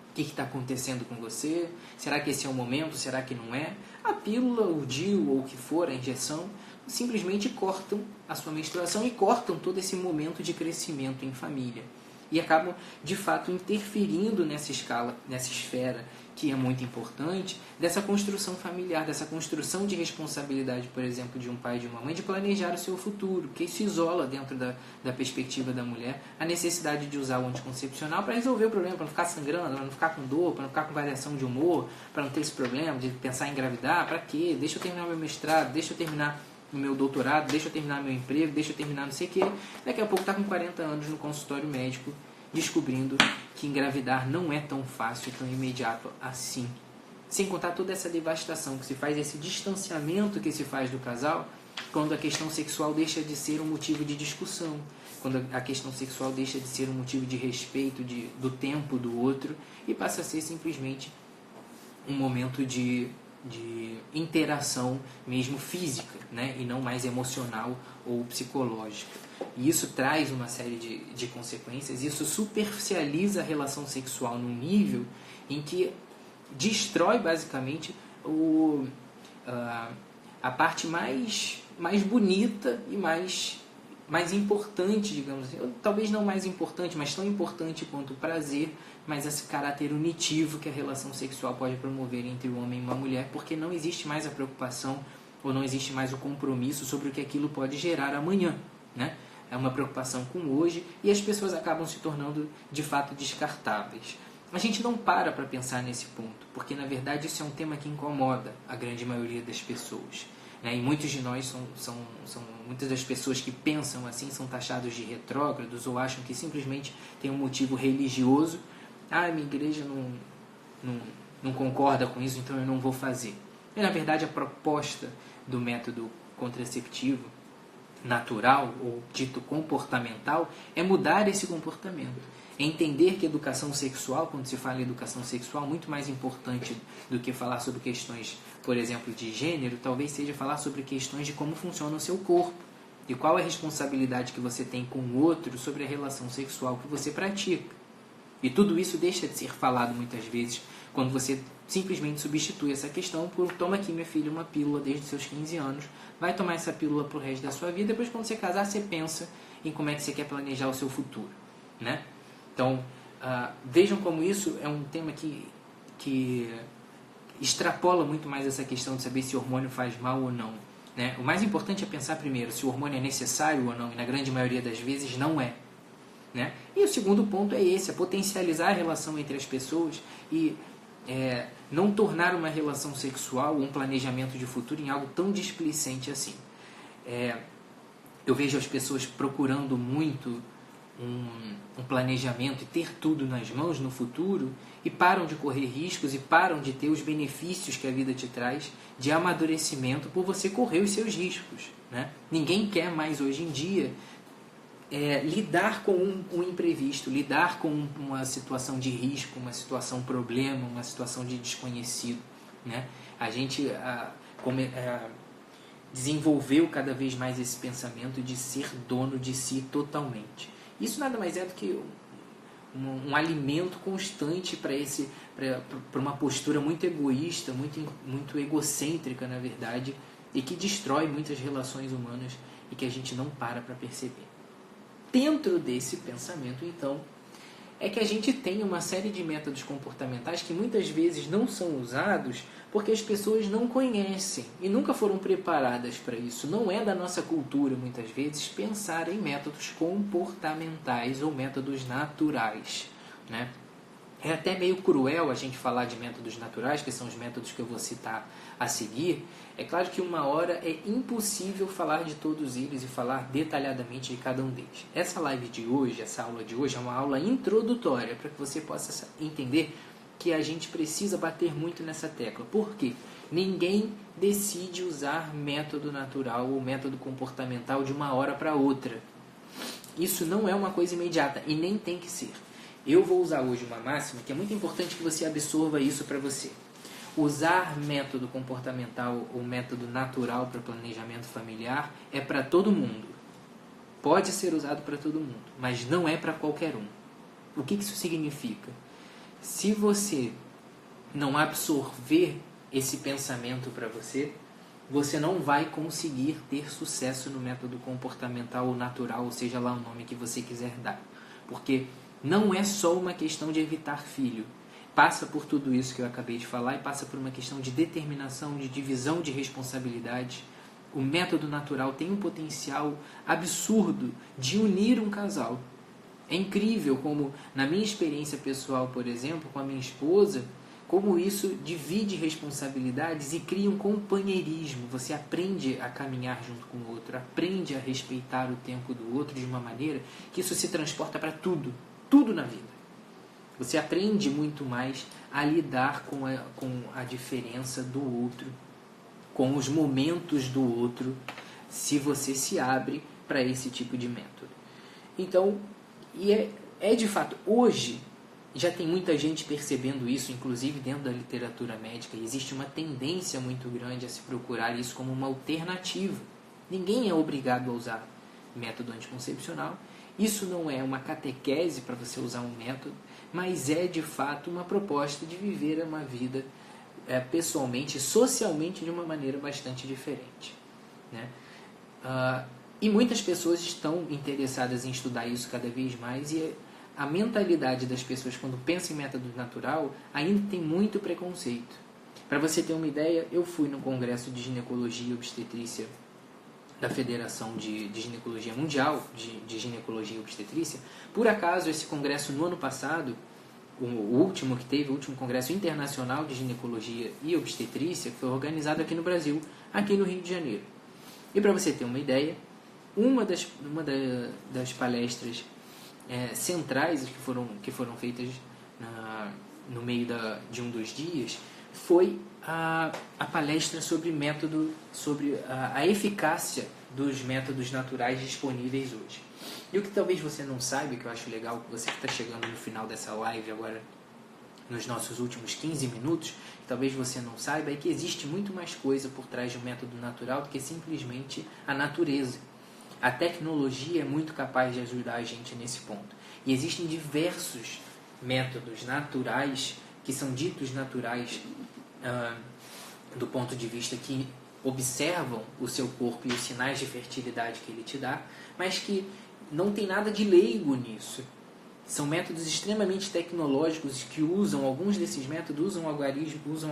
O que está acontecendo com você? Será que esse é o momento? Será que não é? A pílula, o DIU ou o que for, a injeção, simplesmente cortam a sua menstruação e cortam todo esse momento de crescimento em família. E acabam, de fato, interferindo nessa escala, nessa esfera que é muito importante, dessa construção familiar, dessa construção de responsabilidade, por exemplo, de um pai e de uma mãe, de planejar o seu futuro, que isso isola dentro da perspectiva da mulher a necessidade de usar o anticoncepcional para resolver o problema, para não ficar sangrando, para não ficar com dor, para não ficar com variação de humor, para não ter esse problema de pensar em engravidar. Para quê? Deixa eu terminar meu mestrado, deixa eu terminar no meu doutorado, deixa eu terminar meu emprego, deixa eu terminar não sei o quê. Daqui a pouco está com 40 anos no consultório médico, descobrindo que engravidar não é tão fácil e tão imediato assim. Sem contar toda essa devastação que se faz, esse distanciamento que se faz do casal, quando a questão sexual deixa de ser um motivo de discussão, quando a questão sexual deixa de ser um motivo de respeito do tempo do outro e passa a ser simplesmente um momento de interação mesmo física, né? E não mais emocional ou psicológica. E isso traz uma série de consequências, isso superficializa a relação sexual num nível em que destrói basicamente a parte mais bonita e mais importante, digamos assim. Talvez não mais importante, mas tão importante quanto o prazer, mas esse caráter unitivo que a relação sexual pode promover entre um homem e uma mulher, porque não existe mais a preocupação ou não existe mais o compromisso sobre o que aquilo pode gerar amanhã, né? É uma preocupação com hoje e as pessoas acabam se tornando de fato descartáveis. A gente não para pensar nesse ponto, porque na verdade isso é um tema que incomoda a grande maioria das pessoas, né? E muitos de nós muitas das pessoas que pensam assim são taxados de retrógrados ou acham que simplesmente tem um motivo religioso. Ah, minha igreja não concorda com isso, então eu não vou fazer. E na verdade a proposta do método contraceptivo natural ou dito comportamental é mudar esse comportamento, é entender que educação sexual, quando se fala em educação sexual, muito mais importante do que falar sobre questões, por exemplo, de gênero, talvez seja falar sobre questões de como funciona o seu corpo e qual é a responsabilidade que você tem com o outro sobre a relação sexual que você pratica. E tudo isso deixa de ser falado muitas vezes quando você simplesmente substitui essa questão por toma aqui, minha filha, uma pílula desde os seus 15 anos, vai tomar essa pílula pro resto da sua vida, depois quando você casar você pensa em como é que você quer planejar o seu futuro, né? Então, vejam como isso é um tema que extrapola muito mais essa questão de saber se o hormônio faz mal ou não, né? O mais importante é pensar primeiro se o hormônio é necessário ou não, e na grande maioria das vezes não é, né? E o segundo ponto é esse, é potencializar a relação entre as pessoas e não tornar uma relação sexual ou um planejamento de futuro em algo tão displicente assim. eu vejo as pessoas procurando muito um planejamento e ter tudo nas mãos no futuro e param de correr riscos e param de ter os benefícios que a vida te traz de amadurecimento por você correr os seus riscos, né? Ninguém quer mais hoje em dia lidar com um imprevisto, lidar com uma situação de risco, uma situação problema, uma situação de desconhecido, né? A gente desenvolveu cada vez mais esse pensamento de ser dono de si totalmente. Isso nada mais é do que um alimento constante para uma postura muito egoísta, muito egocêntrica, na verdade, e que destrói muitas relações humanas e que a gente não para perceber. Dentro desse pensamento, então, é que a gente tem uma série de métodos comportamentais que muitas vezes não são usados porque as pessoas não conhecem e nunca foram preparadas para isso. Não é da nossa cultura, muitas vezes, pensar em métodos comportamentais ou métodos naturais, né? É até meio cruel a gente falar de métodos naturais, que são os métodos que eu vou citar a seguir. É claro que uma hora é impossível falar de todos eles e falar detalhadamente de cada um deles. Essa live de hoje, essa aula de hoje, é uma aula introdutória para que você possa entender que a gente precisa bater muito nessa tecla. Por quê? Ninguém decide usar método natural ou método comportamental de uma hora para outra. Isso não é uma coisa imediata e nem tem que ser. Eu vou usar hoje uma máxima que é muito importante que você absorva isso para você. Usar método comportamental ou método natural para planejamento familiar é para todo mundo. Pode ser usado para todo mundo, mas não é para qualquer um. O que isso significa? Se você não absorver esse pensamento para você, você não vai conseguir ter sucesso no método comportamental ou natural, ou seja lá o nome que você quiser dar. Porque não é só uma questão de evitar filho. Passa por tudo isso que eu acabei de falar e passa por uma questão de determinação, de divisão de responsabilidades. O método natural tem um potencial absurdo de unir um casal. É incrível como, na minha experiência pessoal, por exemplo, com a minha esposa, como isso divide responsabilidades e cria um companheirismo. Você aprende a caminhar junto com o outro, aprende a respeitar o tempo do outro de uma maneira que isso se transporta para tudo, tudo na vida. Você aprende muito mais a lidar com a diferença do outro, com os momentos do outro, se você se abre para esse tipo de método. Então, é de fato, hoje já tem muita gente percebendo isso, inclusive dentro da literatura médica, e existe uma tendência muito grande a se procurar isso como uma alternativa. Ninguém é obrigado a usar método anticoncepcional. Isso não é uma catequese para você usar um método, mas é de fato uma proposta de viver uma vida pessoalmente e socialmente de uma maneira bastante diferente, né? E muitas pessoas estão interessadas em estudar isso cada vez mais, e a mentalidade das pessoas quando pensa em método natural ainda tem muito preconceito. Para você ter uma ideia, eu fui no Congresso de Ginecologia e Obstetrícia da Federação de Ginecologia Mundial, de Ginecologia e Obstetrícia. Por acaso, esse congresso no ano passado, o último que teve, o último congresso internacional de ginecologia e obstetrícia, foi organizado aqui no Brasil, aqui no Rio de Janeiro. E para você ter uma ideia, uma das palestras centrais que foram feitas no meio de um dos dias foi a palestra sobre a eficácia dos métodos naturais disponíveis hoje. E o que talvez você não saiba, que eu acho legal, que você que está chegando no final dessa live agora, nos nossos últimos 15 minutos, que talvez você não saiba, é que existe muito mais coisa por trás de um método natural do que simplesmente a natureza. A tecnologia é muito capaz de ajudar a gente nesse ponto. E existem diversos métodos naturais, que são ditos naturais do ponto de vista que observam o seu corpo e os sinais de fertilidade que ele te dá, mas que não tem nada de leigo nisso. São métodos extremamente tecnológicos que alguns desses métodos usam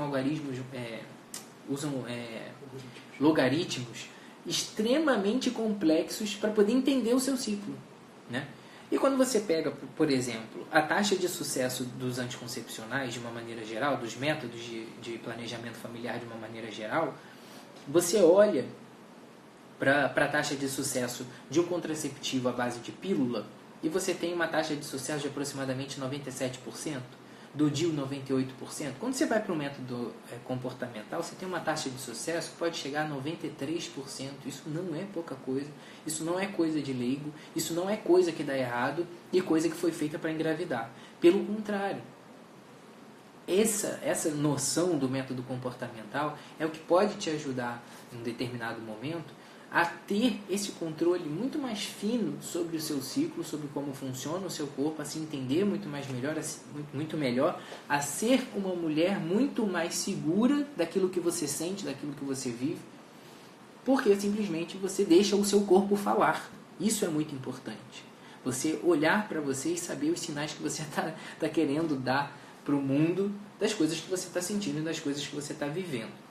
logaritmos extremamente complexos para poder entender o seu ciclo, né? E quando você pega, por exemplo, a taxa de sucesso dos anticoncepcionais de uma maneira geral, dos métodos de planejamento familiar de uma maneira geral, você olha para a taxa de sucesso de um contraceptivo à base de pílula, e você tem uma taxa de sucesso de aproximadamente 97%, do DIU 98%. Quando você vai para o método comportamental, você tem uma taxa de sucesso que pode chegar a 93%. Isso não é pouca coisa, isso não é coisa de leigo, isso não é coisa que dá errado e coisa que foi feita para engravidar. Pelo contrário, essa noção do método comportamental é o que pode te ajudar em um determinado momento a ter esse controle muito mais fino sobre o seu ciclo, sobre como funciona o seu corpo, a se entender muito melhor, a ser uma mulher muito mais segura daquilo que você sente, daquilo que você vive, porque simplesmente você deixa o seu corpo falar. Isso é muito importante. Você olhar para você e saber os sinais que você está querendo dar para o mundo, das coisas que você está sentindo e das coisas que você está vivendo.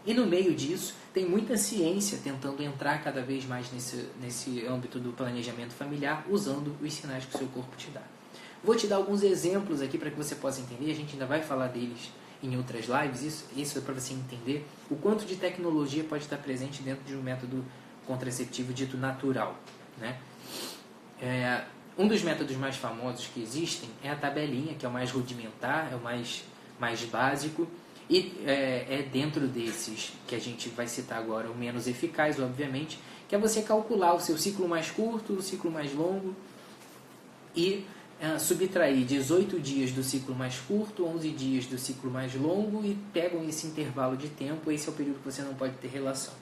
E no meio disso, tem muita ciência tentando entrar cada vez mais nesse âmbito do planejamento familiar, usando os sinais que o seu corpo te dá. Vou te dar alguns exemplos aqui para que você possa entender, a gente ainda vai falar deles em outras lives, isso é para você entender o quanto de tecnologia pode estar presente dentro de um método contraceptivo dito natural, né? Um dos métodos mais famosos que existem é a tabelinha, que é o mais rudimentar, é o mais básico, e é dentro desses que a gente vai citar agora o menos eficaz, obviamente, que é você calcular o seu ciclo mais curto, o ciclo mais longo e subtrair 18 dias do ciclo mais curto, 11 dias do ciclo mais longo e pegam esse intervalo de tempo, esse é o período que você não pode ter relação.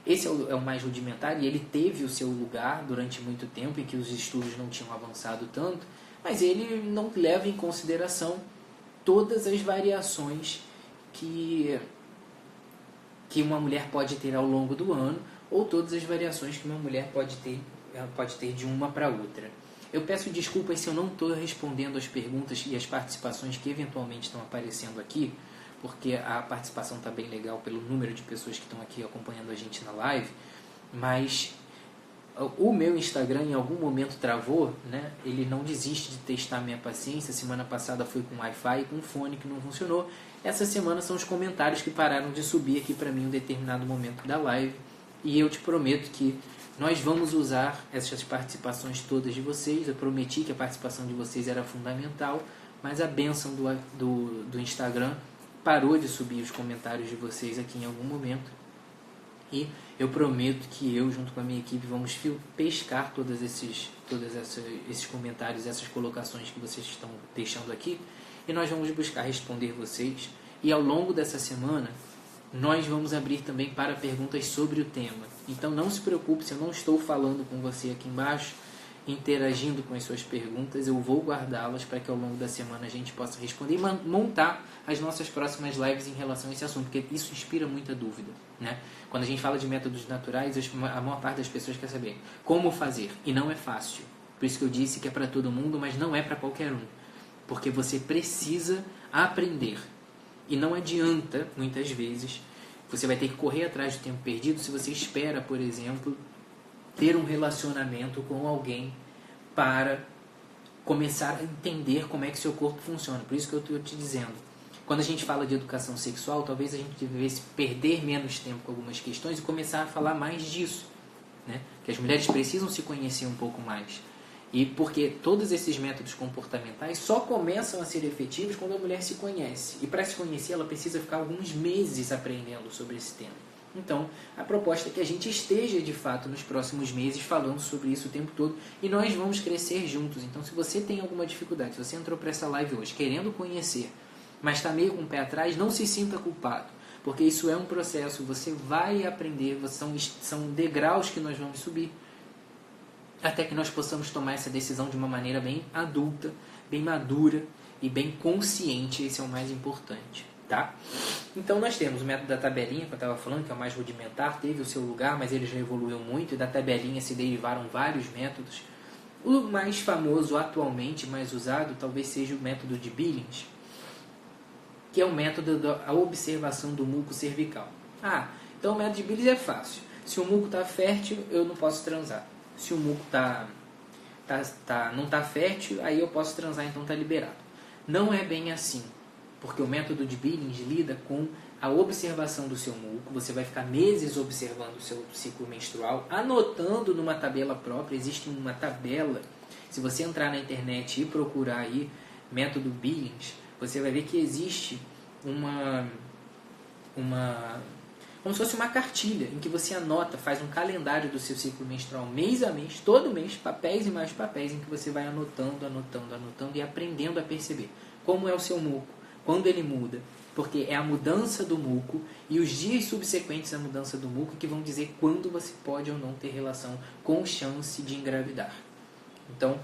Esse é o mais rudimentar e ele teve o seu lugar durante muito tempo em que os estudos não tinham avançado tanto, mas ele não leva em consideração todas as variações que uma mulher pode ter ao longo do ano ou todas as variações que uma mulher pode ter de uma para outra. Eu peço desculpas se eu não estou respondendo as perguntas e as participações que eventualmente estão aparecendo aqui, porque a participação está bem legal pelo número de pessoas que estão aqui acompanhando a gente na live, mas o meu Instagram em algum momento travou, né? Ele não desiste de testar minha paciência. Semana passada foi com Wi-Fi e com fone que não funcionou. Essa semana são os comentários que pararam de subir aqui para mim em um determinado momento da live. E eu te prometo que nós vamos usar essas participações todas de vocês. Eu prometi que a participação de vocês era fundamental, mas a bênção do Instagram parou de subir os comentários de vocês aqui em algum momento. E eu prometo que eu, junto com a minha equipe, vamos pescar todos esses comentários, essas colocações que vocês estão deixando aqui, e nós vamos buscar responder vocês. E ao longo dessa semana, nós vamos abrir também para perguntas sobre o tema. Então não se preocupe se eu não estou falando com você aqui embaixo, interagindo com as suas perguntas, eu vou guardá-las para que ao longo da semana a gente possa responder e montar as nossas próximas lives em relação a esse assunto, porque isso inspira muita dúvida, né? Quando a gente fala de métodos naturais, a maior parte das pessoas quer saber como fazer, e não é fácil. Por isso que eu disse que é para todo mundo, mas não é para qualquer um, porque você precisa aprender, e não adianta, muitas vezes, você vai ter que correr atrás do tempo perdido se você espera, por exemplo, ter um relacionamento com alguém para começar a entender como é que seu corpo funciona. Por isso que eu estou te dizendo, quando a gente fala de educação sexual, talvez a gente devesse perder menos tempo com algumas questões e começar a falar mais disso, né? Que as mulheres precisam se conhecer um pouco mais. E porque todos esses métodos comportamentais só começam a ser efetivos quando a mulher se conhece. E para se conhecer, ela precisa ficar alguns meses aprendendo sobre esse tema. Então, a proposta é que a gente esteja, de fato, nos próximos meses falando sobre isso o tempo todo e nós vamos crescer juntos. Então, se você tem alguma dificuldade, se você entrou para essa live hoje querendo conhecer, mas está meio com o pé atrás, não se sinta culpado, porque isso é um processo, você vai aprender, são degraus que nós vamos subir, até que nós possamos tomar essa decisão de uma maneira bem adulta, bem madura e bem consciente. Esse é o mais importante. Tá? Então nós temos o método da tabelinha, que eu estava falando, que é o mais rudimentar, teve o seu lugar, mas ele já evoluiu muito, e da tabelinha se derivaram vários métodos. O mais famoso atualmente, mais usado, talvez seja o método de Billings, que é o método da observação do muco cervical. Então o método de Billings é fácil. Se o muco está fértil, eu não posso transar. Se o muco não está fértil, aí eu posso transar, então está liberado. Não é bem assim, porque o método de Billings lida com a observação do seu muco. Você vai ficar meses observando o seu ciclo menstrual, anotando numa tabela própria. Existe uma tabela, se você entrar na internet e procurar aí método Billings, você vai ver que existe como se fosse uma cartilha, em que você anota, faz um calendário do seu ciclo menstrual mês a mês, todo mês, papéis e mais papéis, em que você vai anotando e aprendendo a perceber como é o seu muco, quando ele muda, porque é a mudança do muco e os dias subsequentes à mudança do muco que vão dizer quando você pode ou não ter relação com chance de engravidar. Então,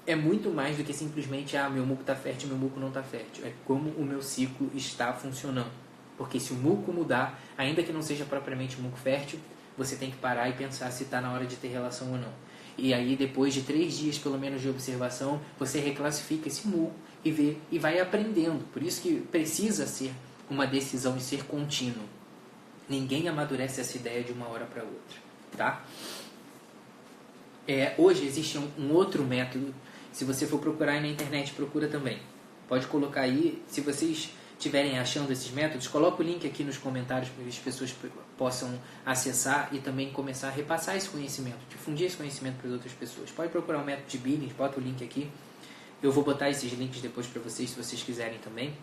é muito mais do que simplesmente, meu muco está fértil, meu muco não está fértil. É como o meu ciclo está funcionando. Porque se o muco mudar, ainda que não seja propriamente muco fértil, você tem que parar e pensar se está na hora de ter relação ou não. E aí, depois de 3 dias, pelo menos, de observação, você reclassifica esse muco e vê e vai aprendendo. Por isso que precisa ser uma decisão e ser contínuo. Ninguém amadurece essa ideia de uma hora para outra. Tá? Hoje existe um outro método. Se você for procurar aí na internet, procura também. Pode colocar aí, se vocês estiverem achando esses métodos, coloca o link aqui nos comentários para que as pessoas possam acessar e também começar a repassar esse conhecimento, difundir esse conhecimento para as outras pessoas. Pode procurar o método de Billings, bota o link aqui. Eu vou botar esses links depois para vocês, se vocês quiserem também.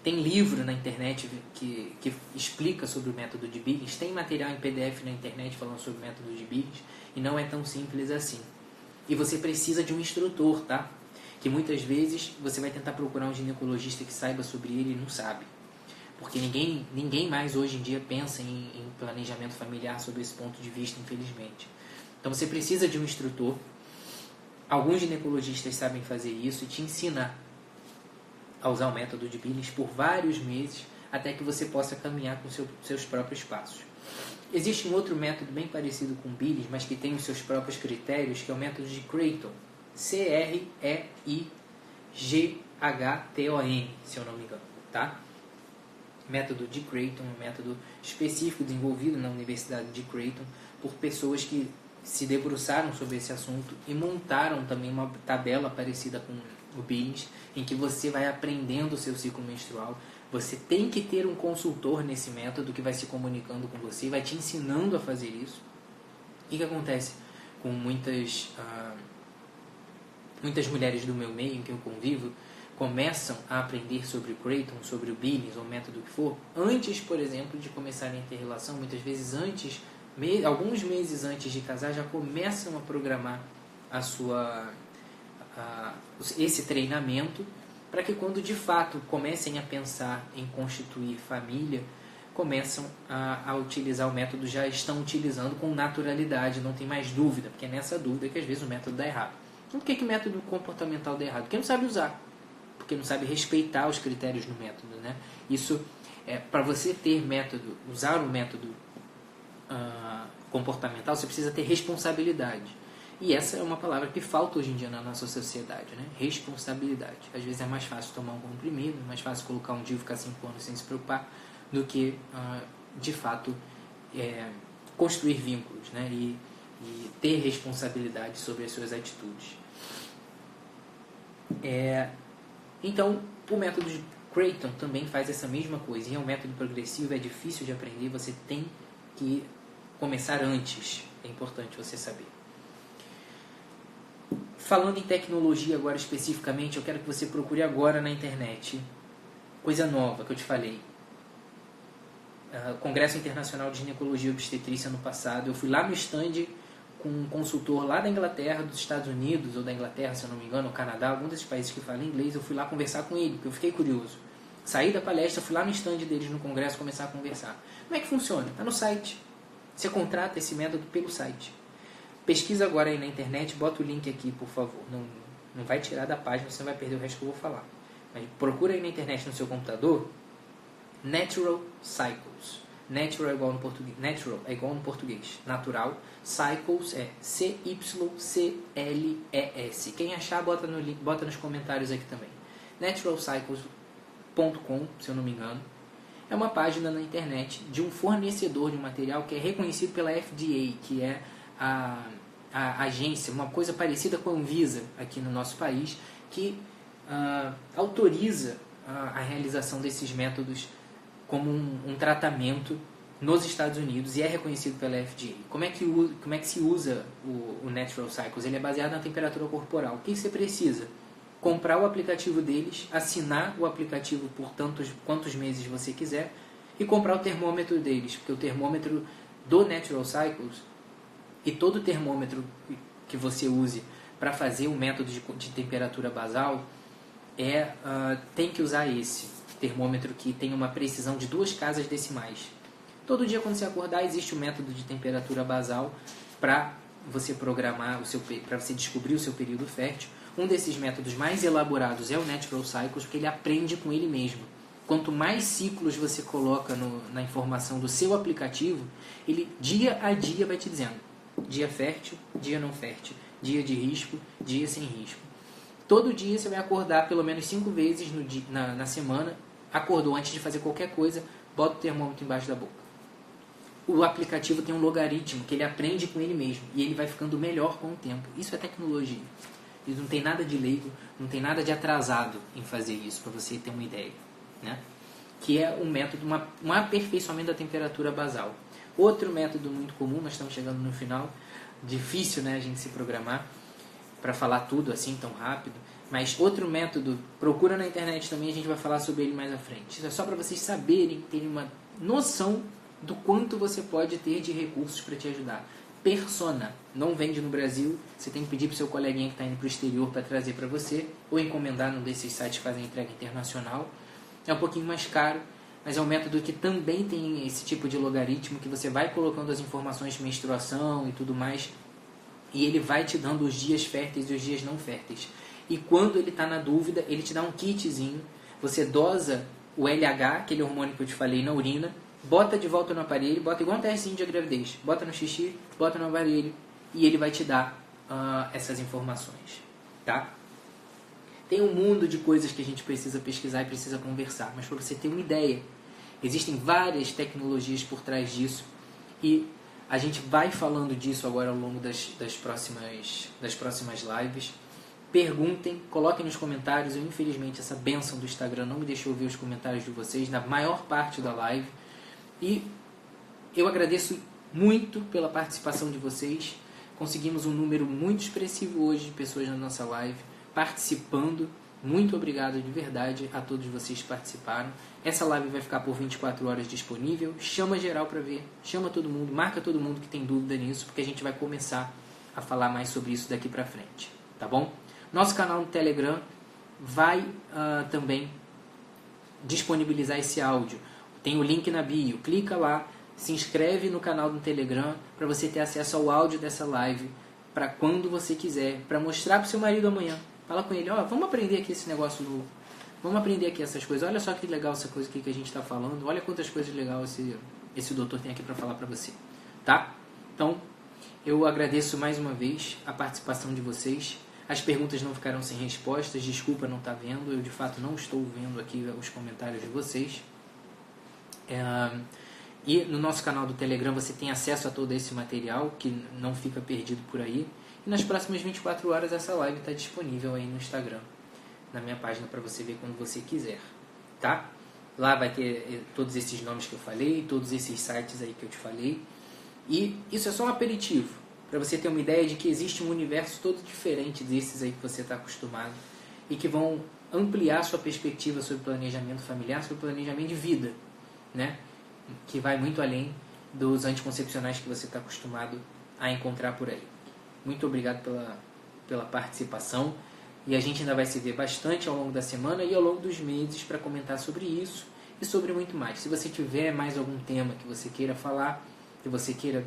Tem livro na internet que explica sobre o método de Billings, tem material em PDF na internet falando sobre o método de Billings, e não é tão simples assim. E você precisa de um instrutor, tá? Que muitas vezes você vai tentar procurar um ginecologista que saiba sobre ele e não sabe. Porque ninguém mais hoje em dia pensa em planejamento familiar sob esse ponto de vista, infelizmente. Então você precisa de um instrutor. Alguns ginecologistas sabem fazer isso e te ensinar a usar o método de Billings por vários meses até que você possa caminhar com seus próprios passos. Existe um outro método bem parecido com Billings, mas que tem os seus próprios critérios, que é o método de Creighton. C-R-E-I-G-H-T-O-N, se eu não me engano, tá? Método de Creighton, um método específico desenvolvido na Universidade de Creighton por pessoas que se debruçaram sobre esse assunto e montaram também uma tabela parecida com o Billings, em que você vai aprendendo o seu ciclo menstrual. Você tem que ter um consultor nesse método que vai se comunicando com você, vai te ensinando a fazer isso. E o que acontece com muitas mulheres do meu meio, em que eu convivo, começam a aprender sobre o Creighton, sobre o Billings, ou o método que for, antes, por exemplo, de começarem a ter relação, muitas vezes antes, alguns meses antes de casar, já começam a programar esse treinamento, para que quando de fato comecem a pensar em constituir família, começam a utilizar o método, já estão utilizando com naturalidade, não tem mais dúvida, porque é nessa dúvida que às vezes o método dá errado. Então, por que o método comportamental dá errado? Porque não sabe usar, porque não sabe respeitar os critérios do método, né? Isso, para você ter método, usar o método comportamental, você precisa ter responsabilidade. E essa é uma palavra que falta hoje em dia na nossa sociedade, né? Responsabilidade. Às vezes é mais fácil tomar um comprimido, é mais fácil colocar um DIU e ficar 5 anos sem se preocupar, do que, de fato, construir vínculos, né? E ter responsabilidade sobre as suas atitudes. Então, o método de Creighton também faz essa mesma coisa. E é um método progressivo, é difícil de aprender, você tem que começar antes. É importante você saber. Falando em tecnologia agora especificamente, eu quero que você procure agora na internet coisa nova que eu te falei. Congresso Internacional de Ginecologia e Obstetrícia no passado. Eu fui lá no stand com um consultor lá da Inglaterra, dos Estados Unidos, ou da Inglaterra, se eu não me engano, ou Canadá, algum desses países que falam inglês. Eu fui lá conversar com ele, porque eu fiquei curioso. Saí da palestra, fui lá no stand deles no congresso começar a conversar. Como é que funciona? Está no site. Você contrata esse método pelo site. Pesquisa agora aí na internet, bota o link aqui, por favor. Não vai tirar da página, você não vai perder o resto que eu vou falar. Mas procura aí na internet no seu computador, Natural Cycles. Natural é igual no português. Natural é igual no português. Natural. Cycles é C-Y-C-L-E-S. Quem achar, bota no link, bota nos comentários aqui também. naturalcycles.com, se eu não me engano. É uma página na internet de um fornecedor de um material que é reconhecido pela FDA, que é a agência, uma coisa parecida com a Anvisa aqui no nosso país, que autoriza a realização desses métodos como um tratamento nos Estados Unidos e é reconhecido pela FDA. Como é que se usa o Natural Cycles? Ele é baseado na temperatura corporal. O que você precisa? Comprar o aplicativo deles, assinar o aplicativo por quantos meses você quiser e comprar o termômetro deles, porque o termômetro do Natural Cycles e todo termômetro que você use para fazer o método de temperatura basal tem que usar esse termômetro que tem uma precisão de 2 casas decimais. Todo dia quando você acordar existe o método de temperatura basal para você programar para você descobrir o seu período fértil. Um desses métodos mais elaborados é o Natural Cycles, porque ele aprende com ele mesmo. Quanto mais ciclos você coloca na informação do seu aplicativo, ele dia a dia vai te dizendo dia fértil, dia não fértil, dia de risco, dia sem risco. Todo dia você vai acordar pelo menos 5 vezes na semana. Acordou antes de fazer qualquer coisa, bota o termômetro embaixo da boca. O aplicativo tem um logaritmo que ele aprende com ele mesmo e ele vai ficando melhor com o tempo. Isso é tecnologia. E não tem nada de leigo, não tem nada de atrasado em fazer isso, para você ter uma ideia, né? Que é um método, um aperfeiçoamento da temperatura basal. Outro método muito comum, nós estamos chegando no final, difícil, né, a gente se programar para falar tudo assim tão rápido, mas outro método, procura na internet também, a gente vai falar sobre ele mais à frente. Isso é só para vocês saberem, terem uma noção do quanto você pode ter de recursos para te ajudar. Persona não vende no Brasil, você tem que pedir para o seu coleguinha que está indo para o exterior para trazer para você, ou encomendar num desses sites que fazem entrega internacional. É um pouquinho mais caro, mas é um método que também tem esse tipo de logaritmo, que você vai colocando as informações de menstruação e tudo mais, e ele vai te dando os dias férteis e os dias não férteis. E quando ele está na dúvida, ele te dá um kitzinho, você dosa o LH, aquele hormônio que eu te falei, na urina, bota de volta no aparelho, bota igual um testezinho de gravidez, bota no xixi, bota no aparelho, e ele vai te dar essas informações, tá? Tem um mundo de coisas que a gente precisa pesquisar e precisa conversar, mas para você ter uma ideia, existem várias tecnologias por trás disso, e a gente vai falando disso agora ao longo das próximas lives. Perguntem, coloquem nos comentários. Eu, infelizmente, essa bênção do Instagram não me deixou ver os comentários de vocês na maior parte da live. E eu agradeço muito pela participação de vocês. Conseguimos um número muito expressivo hoje de pessoas na nossa live participando. Muito obrigado de verdade a todos vocês que participaram. Essa live vai ficar por 24 horas disponível. Chama geral para ver, chama todo mundo, marca todo mundo que tem dúvida nisso, porque a gente vai começar a falar mais sobre isso daqui para frente, tá bom? Nosso canal no Telegram vai também disponibilizar esse áudio. Tem o link na bio, clica lá, se inscreve no canal do Telegram para você ter acesso ao áudio dessa live para quando você quiser, para mostrar para o seu marido amanhã. Fala com ele, vamos aprender aqui esse negócio novo, vamos aprender aqui essas coisas, olha só que legal essa coisa aqui que a gente está falando, olha quantas coisas legais esse doutor tem aqui para falar para você, tá? Então, eu agradeço mais uma vez a participação de vocês. As perguntas não ficaram sem respostas, desculpa não estar vendo, eu de fato não estou vendo aqui os comentários de vocês. E no nosso canal do Telegram você tem acesso a todo esse material que não fica perdido por aí. E nas próximas 24 horas essa live está disponível aí no Instagram, na minha página, para você ver quando você quiser, tá? Lá vai ter todos esses nomes que eu falei, todos esses sites aí que eu te falei. E isso é só um aperitivo, para você ter uma ideia de que existe um universo todo diferente desses aí que você está acostumado e que vão ampliar sua perspectiva sobre planejamento familiar, sobre planejamento de vida, né? Que vai muito além dos anticoncepcionais que você está acostumado a encontrar por aí. Muito obrigado pela participação e a gente ainda vai se ver bastante ao longo da semana e ao longo dos meses para comentar sobre isso e sobre muito mais. Se você tiver mais algum tema que você queira falar, que você queira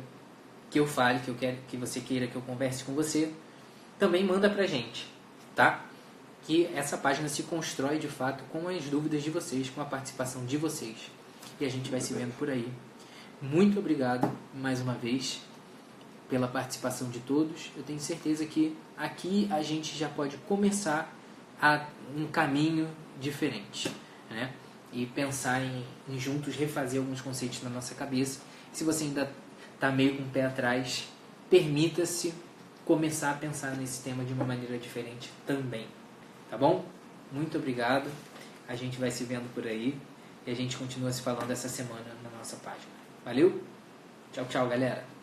que eu fale, que você queira que eu converse com você, também manda pra gente, tá? Que essa página se constrói de fato com as dúvidas de vocês, com a participação de vocês. E a gente vai se vendo por aí. Muito obrigado mais uma vez pela participação de todos. Eu tenho certeza que aqui a gente já pode começar um caminho diferente, né? E pensar em juntos refazer alguns conceitos na nossa cabeça. Se você ainda está meio com o pé atrás, permita-se começar a pensar nesse tema de uma maneira diferente também, tá bom? Muito obrigado A gente vai se vendo por aí e a gente continua se falando essa semana na nossa página. Valeu? Tchau, tchau, galera!